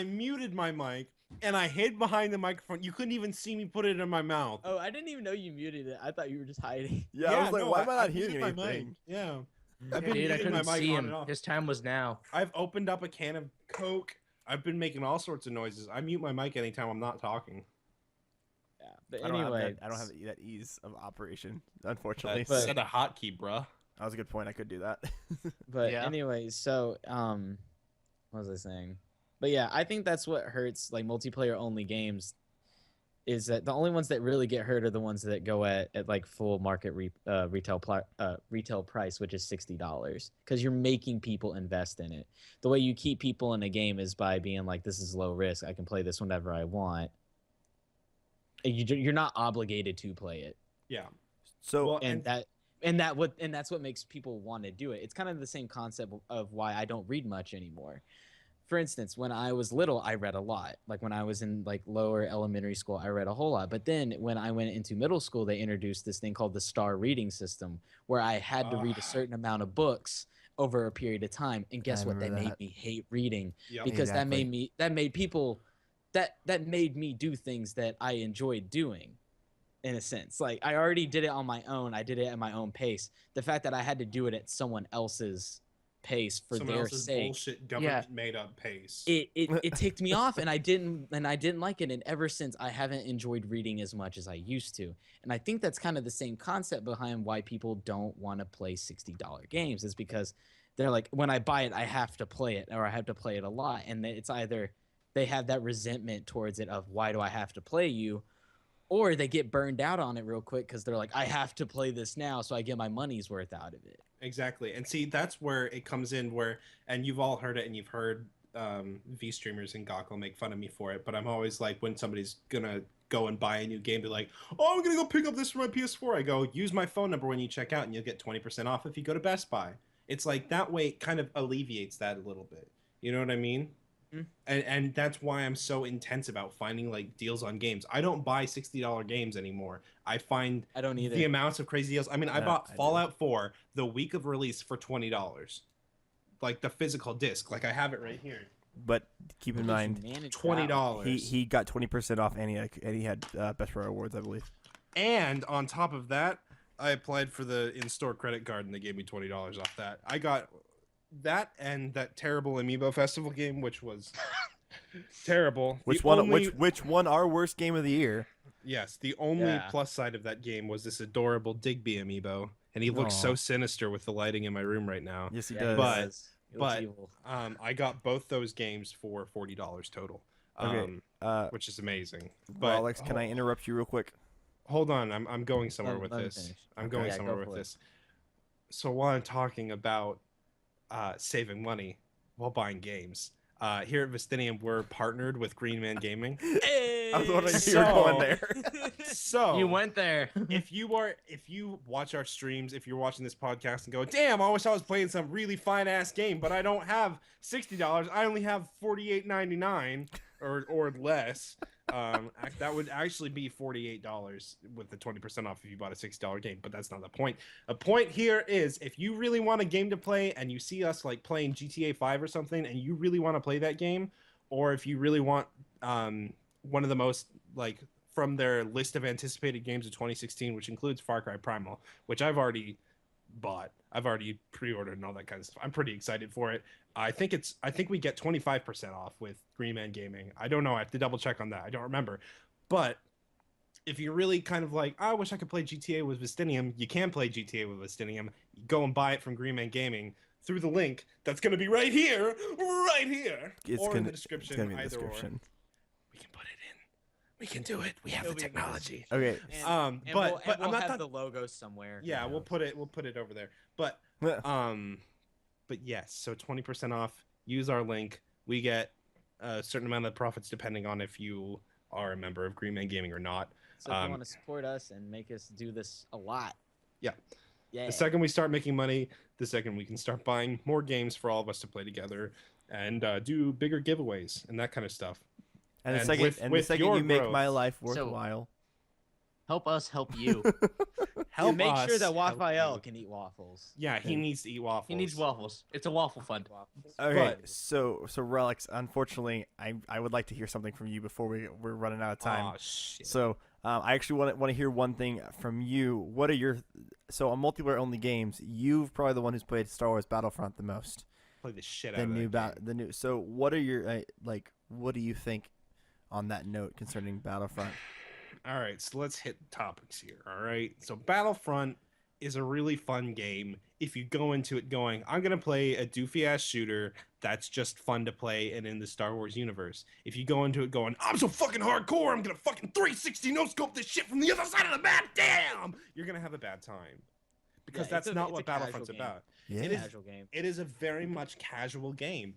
muted my mic, and I hid behind the microphone. You couldn't even see me put it in my mouth. oh, I didn't even know you muted it. I thought you were just hiding. Yeah, I was like, no, why am I not muted hearing my mic. anything? Yeah. I've been Dude, I muting my couldn't mic see on and him. off. His time was now. I've opened up a can of Coke. I've been making all sorts of noises. I mute my mic anytime I'm not talking. Yeah, but I don't anyway, have that ease of operation, unfortunately. That's So a hotkey, bruh. that was a good point. I could do that. But Yeah. anyway, so what was I saying? But yeah, I think that's what hurts multiplayer only games, is that the only ones that really get hurt are the ones that go at full market retail price, which is $60, because you're making people invest in it. The way you keep people in a game is by being like, this is low risk, I can play this whenever I want. And you're not obligated to play it. Yeah. So Well, And that's what makes people want to do it. It's kind of the same concept of why I don't read much anymore. For instance, when I was little, I read a lot. Like when I was in lower elementary school, I read a whole lot. But then when I went into middle school, they introduced this thing called the star reading system, where I had to read a certain amount of books over a period of time. And guess what? That remember made that. me hate reading, Yep. because Exactly. that made me do things that I enjoyed doing. In a sense, I already did it on my own. I did it at my own pace. The fact that I had to do it at someone else's pace for Someone their else's sake, bullshit government made up pace. it ticked me off, and I didn't like it. And ever since, I haven't enjoyed reading as much as I used to. And I think that's kind of the same concept behind why people don't want to play $60 games, is because they're like, when I buy it, I have to play it, or I have to play it a lot, and it's either they have that resentment towards it of why do I have to play you, or they get burned out on it real quick because they're like, I have to play this now, so I get my money's worth out of it. Exactly. And see, that's where it comes in where, and you've all heard it and you've heard V streamers and Gawk will make fun of me for it, but I'm always like, when somebody's gonna go and buy a new game, be like, oh, I'm gonna go pick up this for my PS4. I go, use my phone number when you check out and you'll get 20% off if you go to Best Buy. It's like that way it kind of alleviates that a little bit. You know what I mean? Mm. And that's why I'm so intense about finding like deals on games. I don't buy $60 games anymore. I find I don't either. the amounts of crazy deals. I mean, I No, bought I do. Fallout 4 the week of release for $20. Like the physical disc. Like I have it right here. But keep in mind, $20. he got 20% off, and he had Best Pro awards, I believe. And on top of that, I applied for the in-store credit card, and they gave me $20 off that. I got that and that terrible Amiibo Festival game, which was terrible. Which The one? only- Which won our worst game of the year? Yes, the only Yeah. plus side of that game was this adorable Digby Amiibo, and he looks Aw. so sinister with the lighting in my room right now. Yes, he Yeah, does. But- does. He looks but- evil. I got both those games for $40 total, Okay, which is amazing. But well, Alex, can I interrupt you real quick? Hold on, I'm going somewhere Let- with let me this. finish. I'm Okay. going Yeah, somewhere go with for it. this. So while I'm talking about saving money while buying games, here at Vistinium, we're partnered with Green Man Gaming. I was wondering if you So- were going there. So You went there. if you watch our streams, if you're watching this podcast and go, damn, I wish I was playing some really fine ass game, but I don't have $60. I only have $48.99 or less. That would actually be $48 with the 20% off if you bought a $60 game, but that's not the point. The point here is if you really want a game to play and you see us like playing GTA 5 or something and you really want to play that game, or if you really want one of the most like from their list of anticipated games of 2016, which includes Far Cry Primal, which I've already bought. I've already pre-ordered and all that kind of stuff. I'm pretty excited for it. I think we get 25% off with Green Man Gaming. I don't know. I have to double check on that. I don't remember. But if you're really kind of like, I wish I could play GTA with Vistinium, you can play GTA with Vistinium. You go and buy it from Green Man Gaming through the link that's going to be right here, or in the description. It's gonna be in the either description. Or. We can put it in. We can do it. We have It'll the be in the technology. Okay. And But we'll I'm not have done. the logo somewhere. Yeah, who we'll knows? put it over there. But but yes, so 20% off. Use our link. We get a certain amount of profits depending on if you are a member of Green Man Gaming or not. So if you um, want to support us and make us do this a lot. Yeah. Yeah. The second we start making money, the second we can start buying more games for all of us to play together and do bigger giveaways and that kind of stuff. And the And second, with- and the with second your you make growth- my life So- worthwhile. Help us help you. Help and make us sure that help Raphael you. can eat waffles. Yeah, he needs to eat waffles. He needs waffles. It's a waffle fund. Okay, But- so Relics, unfortunately, I would like to hear something from you before we're running out of time. Aw, shit. So I actually want to hear one thing from you. What are your on multiplayer only games? You've probably the one who's played Star Wars Battlefront the most. Play the shit out The of new that game. the new. So what are your what do you think on that note concerning Battlefront? All right, so let's hit topics here. All right, so Battlefront is a really fun game if you go into it going, I'm gonna play a doofy ass shooter that's just fun to play and in the Star Wars universe. If you go into it going, I'm so fucking hardcore, I'm gonna fucking 360 no scope this shit from the other side of the map, damn, you're gonna have a bad time because Yeah, that's it's not a what casual Battlefront's game. about. Yeah. It is- Casual game. It is a very much casual game.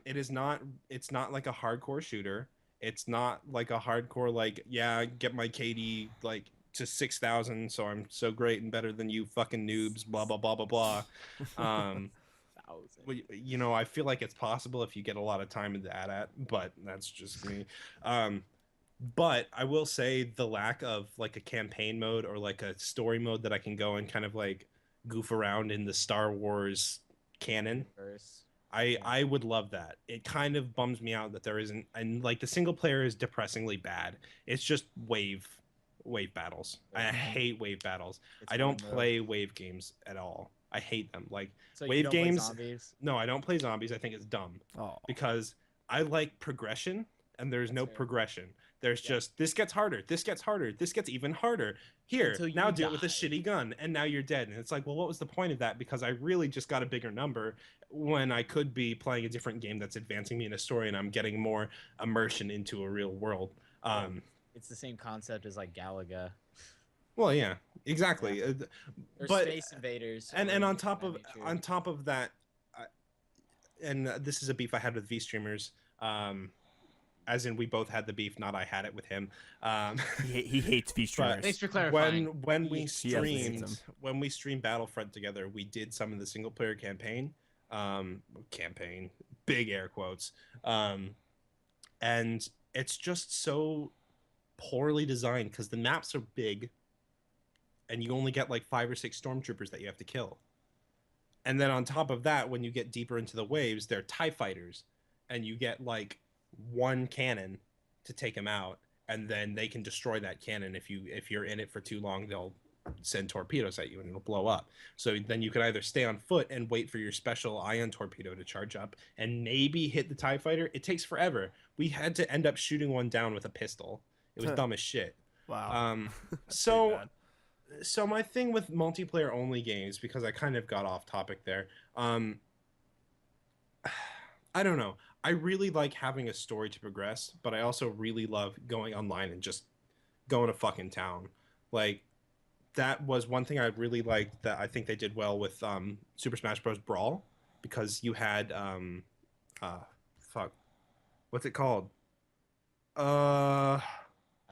It's not like a hardcore shooter. It's not like a hardcore like, yeah, get my KD like to 6,000, so I'm so great and better than you fucking noobs, blah blah blah blah blah. Well, you know, I feel like it's possible if you get a lot of time into that, but that's just me. But I will say the lack of like a campaign mode or like a story mode that I can go and kind of like goof around in the Star Wars canon. I would love that. It kind of bums me out that there isn't, and like the single player is depressingly bad. It's just wave battles. I hate wave battles. I don't play wave games at all. I hate them. Like So wave you don't play games- zombies? no, I don't play zombies. I think it's dumb Oh, because I like progression and there's no That's fair. progression. There's Yeah. just this gets harder, this gets harder, this gets even harder. Here, Until you now do it with a die. shitty gun, and now you're dead. And it's like, well, what was the point of that? Because I really just got a bigger number when I could be playing a different game that's advancing me in a story, and I'm getting more immersion into a real world. It's the same concept as like Galaga Well, yeah, exactly. or But Space Invaders. and or on anything top of of that nature. on top of that, and this is a beef I had with V streamers. As in we both had the beef, not I had it with him. He hates V streamers. Thanks for clarifying. When we He absolutely hates them. streamed Battlefront together, we did some of the single player campaign, big air quotes, and it's just so poorly designed because the maps are big, and you only get like 5 or 6 stormtroopers that you have to kill. And then on top of that, when you get deeper into the waves, they're TIE fighters, and you get like one cannon to take them out, and then they can destroy that cannon if you're in it for too long. They'll send torpedoes at you and it'll blow up. So then you can either stay on foot and wait for your special ion torpedo to charge up and maybe hit the TIE fighter. It takes forever. We had to end up shooting one down with a pistol. It was dumb as shit. Wow. So my thing with multiplayer only games, because I kind of got off topic there, I don't know. I really like having a story to progress, but I also really love going online and just going to fucking town. Like, that was one thing I really liked that I think they did well with Super Smash Bros. Brawl, because you had what's it called? I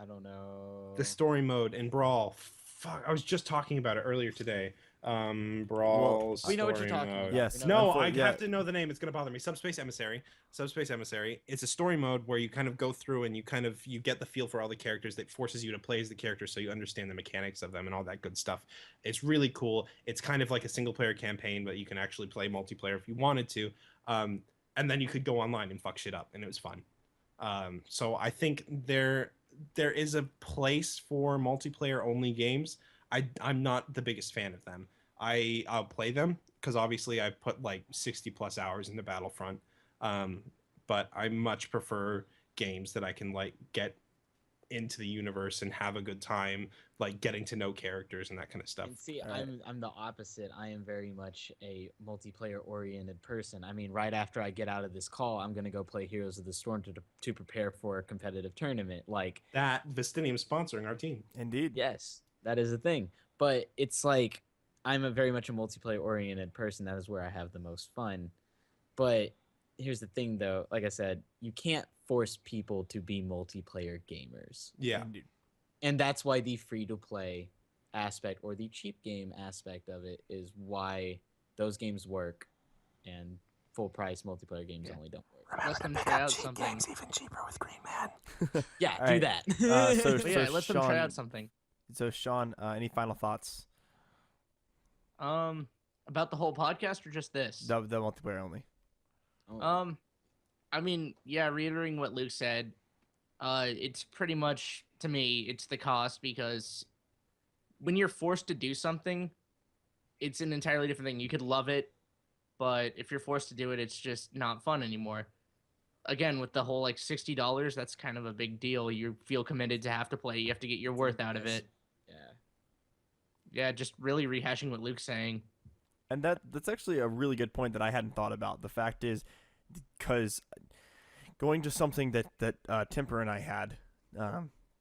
don't know. The story mode in Brawl. Fuck, I was just talking about it earlier today. Brawl. We know what you're story talking mode. about. Yes. No, I Yeah. have to know the name. It's gonna bother me. Subspace Emissary. Subspace Emissary. It's a story mode where you kind of go through and you get the feel for all the characters that forces you to play as the characters, so you understand the mechanics of them and all that good stuff. It's really cool. It's kind of like a single player campaign, but you can actually play multiplayer if you wanted to. And then you could go online and fuck shit up, and it was fun. So I think there is a place for multiplayer only games. I'm not the biggest fan of them. I'll play them because obviously I put like 60 plus hours into Battlefront, but I much prefer games that I can like get into the universe and have a good time, like getting to know characters and that kind of stuff. And see, Right. I'm the opposite. I am very much a multiplayer oriented person. I mean, right after I get out of this call, I'm gonna go play Heroes of the Storm to prepare for a competitive tournament. Like, That Vistinium sponsoring our team. Indeed. yes, that is a thing. But it's like I'm a very much a multiplayer oriented person. That is where I have the most fun. But here's the thing, though. Like I said, you can't force people to be multiplayer gamers. Yeah. Indeed. And that's why the free-to-play aspect or the cheap game aspect of it is why those games work and full-price multiplayer games Yeah. only don't work. Let them try out something. even cheaper with Green Man. Yeah, All do right. that. But yeah, let them try Sean- out something. So Sean, any final thoughts? About the whole podcast or just this? The multiplayer only. I mean, yeah, reiterating what Luke said, it's pretty much, to me, it's the cost, because when you're forced to do something, it's an entirely different thing. You could love it, but if you're forced to do it, it's just not fun anymore. Again, with the whole like $60, that's kind of a big deal. You feel committed to have to play. You have to get your worth out of it. Yeah. Yeah, just really rehashing what Luke's saying. And that's actually a really good point that I hadn't thought about. The fact is, because going to something that Timper and I had,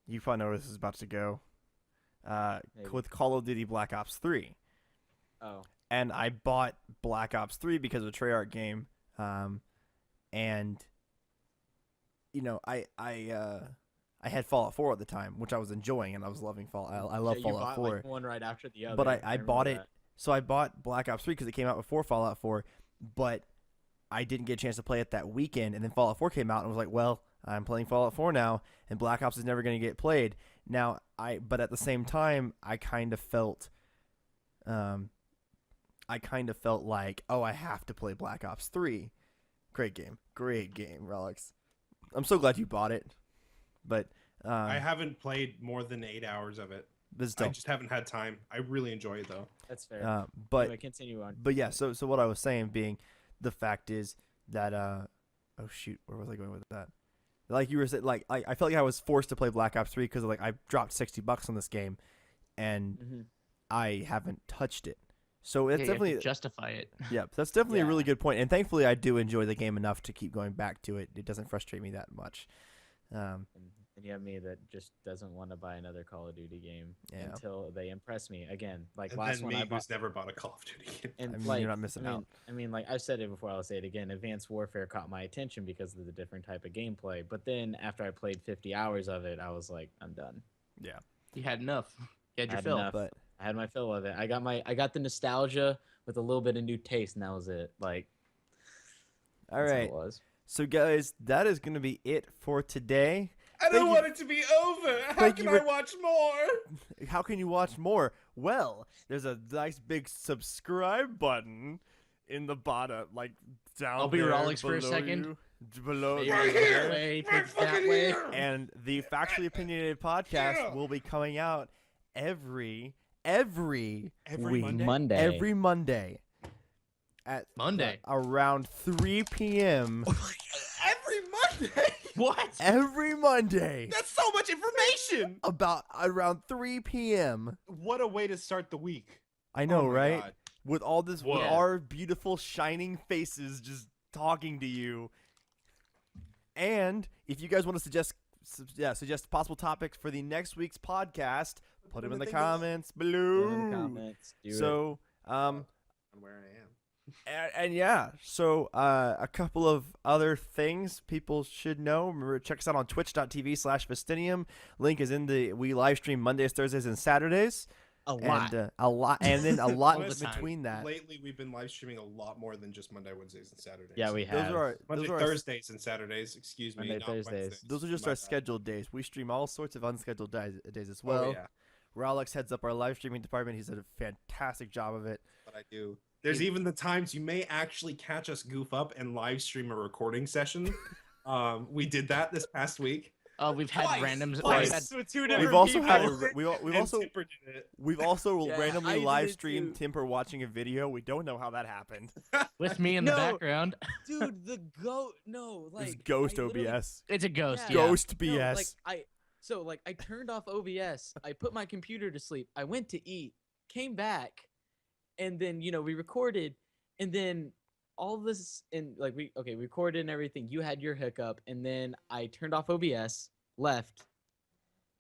you probably know where this is about to go, Maybe. with Call of Duty Black Ops 3. Oh. And I bought Black Ops 3 because of a Treyarch game, and you know, I had Fallout 4 at the time, which I was enjoying, and I was loving Fallout. I love Yeah, you Fallout bought, 4. like, one right after the other. But I remember bought it. that. So I bought Black Ops 3 because it came out before Fallout 4, but I didn't get a chance to play it that weekend. And then Fallout 4 came out, and I was like, well, I'm playing Fallout 4 now, and Black Ops is never going to get played. Now, but at the same time, I kind of felt like, oh, I have to play Black Ops 3. Great game, Relics. I'm so glad you bought it, but I haven't played more than 8 hours of it. this is I dope. just haven't had time. I really enjoy it though. That's fair. But Anyway, continue on. But yeah, so what I was saying being, the fact is that oh shoot, where was I going with that? Like you were saying, like I felt like I was forced to play Black Ops 3 because like I dropped $60 on this game, and Mhm. I haven't touched it. So Yeah, it's you have to definitely justify it. yeah, that's definitely a really Yeah. good point. And thankfully, I do enjoy the game enough to keep going back to it. It doesn't frustrate me that much. And you have me that just doesn't want to buy another Call of Duty game Yeah. until they impress me again. Like And last then one me, I bought. who's never bought a Call of Duty game. And I mean, like, you're not missing out. I mean, like I've said it before, I'll say it again. Advanced Warfare caught my attention because of the different type of gameplay. But then after I played 50 hours of it, I was like, I'm done. Yeah, You had enough. You had I your had fill. enough. but I had my fill of it. I got the nostalgia with a little bit of new taste, and that was it. Like, all that's how right. it was. So guys, that is going to be it for today. I Thank don't you- want it to be over. How Thank can you I for- watch more? How can you watch more? Well, there's a nice big subscribe button in the bottom, like down I'll be there Rolex for a below second. you. Below Maybe Right that here. way, Right pick that fucking way. here. And the Factually Opinionated podcast Yeah. will be coming out every Every week. Monday? Every Monday at Monday. around 3 p.m. Every Monday? What? every Monday That's so much information. about around 3 p.m. What a way to start the week. I know, Oh my right? God. With all this, with Whoa. our beautiful shining faces just talking to you. And if you guys want to suggest possible topics for the next week's podcast, put them in the comments below. Put it in the comments. Do it. So, Where I am. and yeah, so a couple of other things people should know. Remember, check us out on twitch.tv/Vestinium. Link is in we live stream Mondays, Thursdays, and Saturdays. a lot. And and then a lot All in the time. between that. Lately, we've been live streaming a lot more than just Monday, Wednesdays, and Saturdays. Yeah, we have. Those are Monday, our Thursdays, and Saturdays. Excuse me. Monday, not Thursdays. Wednesdays. those are just My our bad. scheduled days. We stream all sorts of unscheduled days as well. Oh, yeah, Alex heads up our live streaming department. He's done a fantastic job of it. but I do. There's even the times you may actually catch us goof up and live stream a recording session. We did that this past week. We've had randoms. Twice. We've had With two We've different also had people. we've And also Tipper did it. we've also Yeah, I randomly did live it streamed too. Timper watching a video. We don't know how that happened. with me in the No. background. Dude, the no, It was like Ghost I literally- OBS. It's a ghost. Yeah. Yeah. Ghost No, BS. like I turned off OBS. I put my computer to sleep. I went to eat, came back, and then we recorded, and then all this and like we recorded and everything. You had your hookup, and then I turned off OBS, left,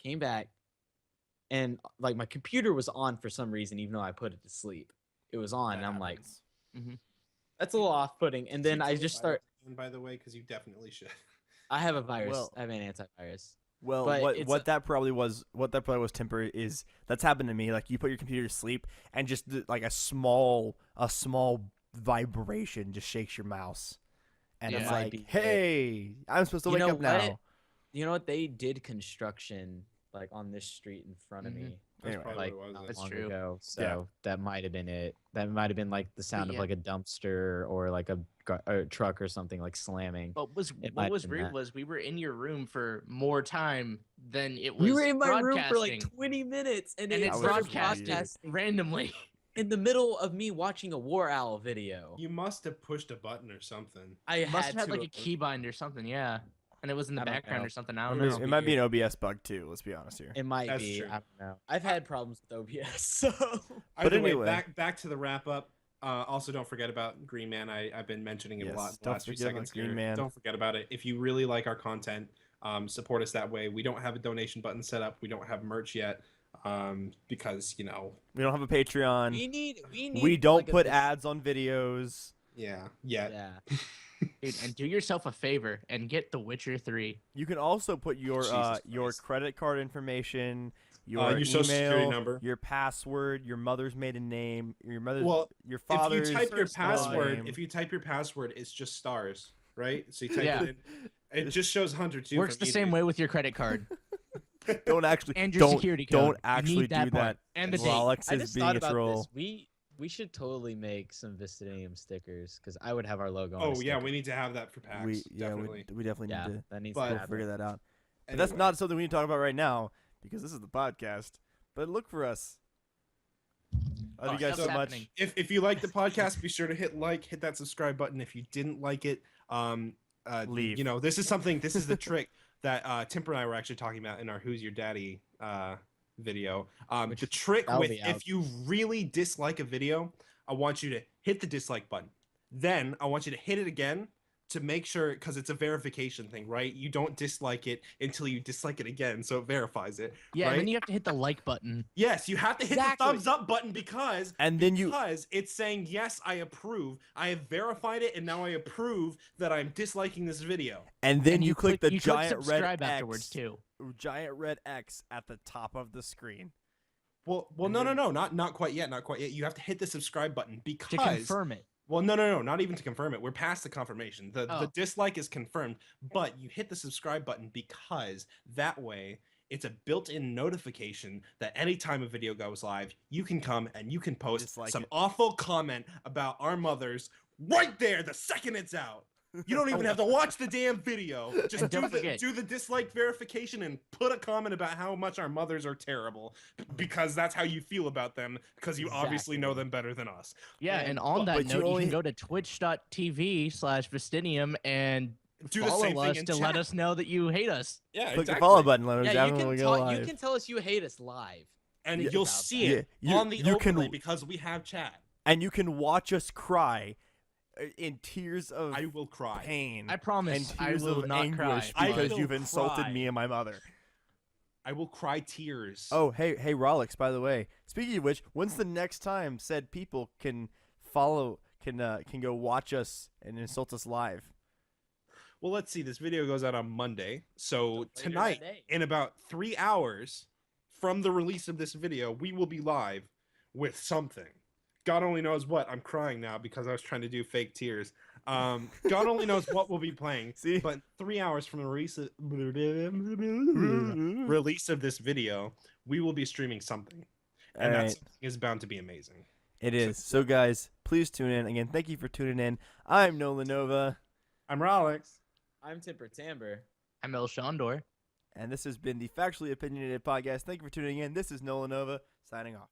came back, and like my computer was on for some reason, even though I put it to sleep. It was on, and I'm like, that's a little off-putting. And then I just start. And by the way, because you definitely should. I have a virus. Well- I have an antivirus. Well, But what it's what that probably was Timper is that's happened to me. Like you put your computer to sleep and just like a small vibration just shakes your mouse, and Yeah. it's Might like, be it. hey, I'm supposed to You wake know up now. what? You know what? They did construction like on this street in front of me. That's Anyway. probably Like what it not was. That's long true. ago. So that might have been it. That might have been like the sound yeah. of like a dumpster or like a truck or something like slamming. What was It might what have was been weird that. was we were in your room for more time than it was. We were in my room for like broadcasting, 20 minutes, and, and it it's was started weird. broadcasting randomly. in the middle of me watching a War Owl video. You must have pushed a button or something. I Must have had to like a have- keybind or something, yeah. And it was in the I don't background know. or something. I don't It was know. It might be an OBS bug too. Let's be honest here. It might That's be. true. I don't know. I've had problems with OBS, so Either way, anyway. back to the wrap up. Also, don't forget about Green Man. I've been mentioning it Yes, a lot in the don't last few forget about seconds. Green here. Man. Don't forget about it. If you really like our content, support us that way. We don't have a donation button set up. We don't have merch yet because We don't have a Patreon. we need. We don't like, a put bit- ads on videos. yeah. Yeah. Dude, and do yourself a favor and get The Witcher 3. You can also put your Jesus your Christ. credit card information, your Your social security email, number. your password, your mother's maiden name, your mother's Well, your If father's you type your first middle password, name. if you type your password, it's just stars, right? So you type Yeah. it in. It just shows Hunter too. Works the same way with your credit card don't actually and your don't security code. don't You actually need that do part. that. And the Yes. date. Alex I is just being thought a about troll. this. We should totally make some Vistanium stickers because I would have our logo. on a Oh yeah, sticker. we need to have that for PAX. We definitely. definitely Yeah, need to that needs But- to go happen. figure that out. But that's Anyway. not something we need to talk about right now because this is the podcast. But look for us. Love you guys so stuff's much. happening. If you like the podcast, be sure to hit like, hit that subscribe button. If you didn't like it, Leave. You know, this is the trick that Timper and I were actually talking about in our Who's Your Daddy video. Which The trick that'll with be out. if you really dislike a video, I want you to hit the dislike button. Then I want you to hit it again to make sure, because it's a verification thing, right? You don't dislike it until you dislike it again, so it verifies it. Yeah, right? and then you have to hit the like button. Yes, you have to hit the Exactly. thumbs up button because it's saying yes, I approve. I have verified it, and now I approve that I'm disliking this video. And then And you click the you giant click red subscribe X, afterwards too. giant red X at the top of the screen. Well, And no, then- not quite yet, not quite yet. You have to hit the subscribe button because To confirm it. Well, no, not even to confirm it. We're past the confirmation. The Oh. dislike is confirmed, but you hit the subscribe button because that way it's a built-in notification that anytime a video goes live, you can come and you can post Dislike some it. awful comment about our mothers right there the second it's out. You don't even have to watch the damn video. Just And don't forget- do the dislike verification and put a comment about how much our mothers are terrible because that's how you feel about them because you obviously know them better than us. Yeah, and on but that you note, you only- can go to twitch.tv/Vestinium and Do the follow same thing us in to chat. let us know that you hate us. Yeah, Click the follow button. Let us Yeah, know you when can we go you live. can tell us you hate us live. And Think you'll about see that. it Yeah, on the you can- overlay because we have chat. And you can watch us cry in tears of I will cry. pain. I promise and I tears will of not anguish cry. I because will you've insulted cry. me and my mother. I will cry tears. Oh, hey, Rolex, by the way. Speaking of which, when's the next time said people can go watch us and insult us live? Well, let's see. This video goes out on Monday. So Later tonight, that day. in about 3 hours from the release of this video, we will be live with something. God only knows what. I'm crying now because I was trying to do fake tears. God only knows what we'll be playing. See? But 3 hours from the release of this video, we will be streaming something. And All that right. something is bound to be amazing. It is. So, guys, please tune in. Again, thank you for tuning in. I'm Nolan Nova, I'm Rolex. I'm Tipper Tamber. I'm El Shandor. and this has been the Factually Opinionated podcast. Thank you for tuning in. This is Nolan Nova, signing off.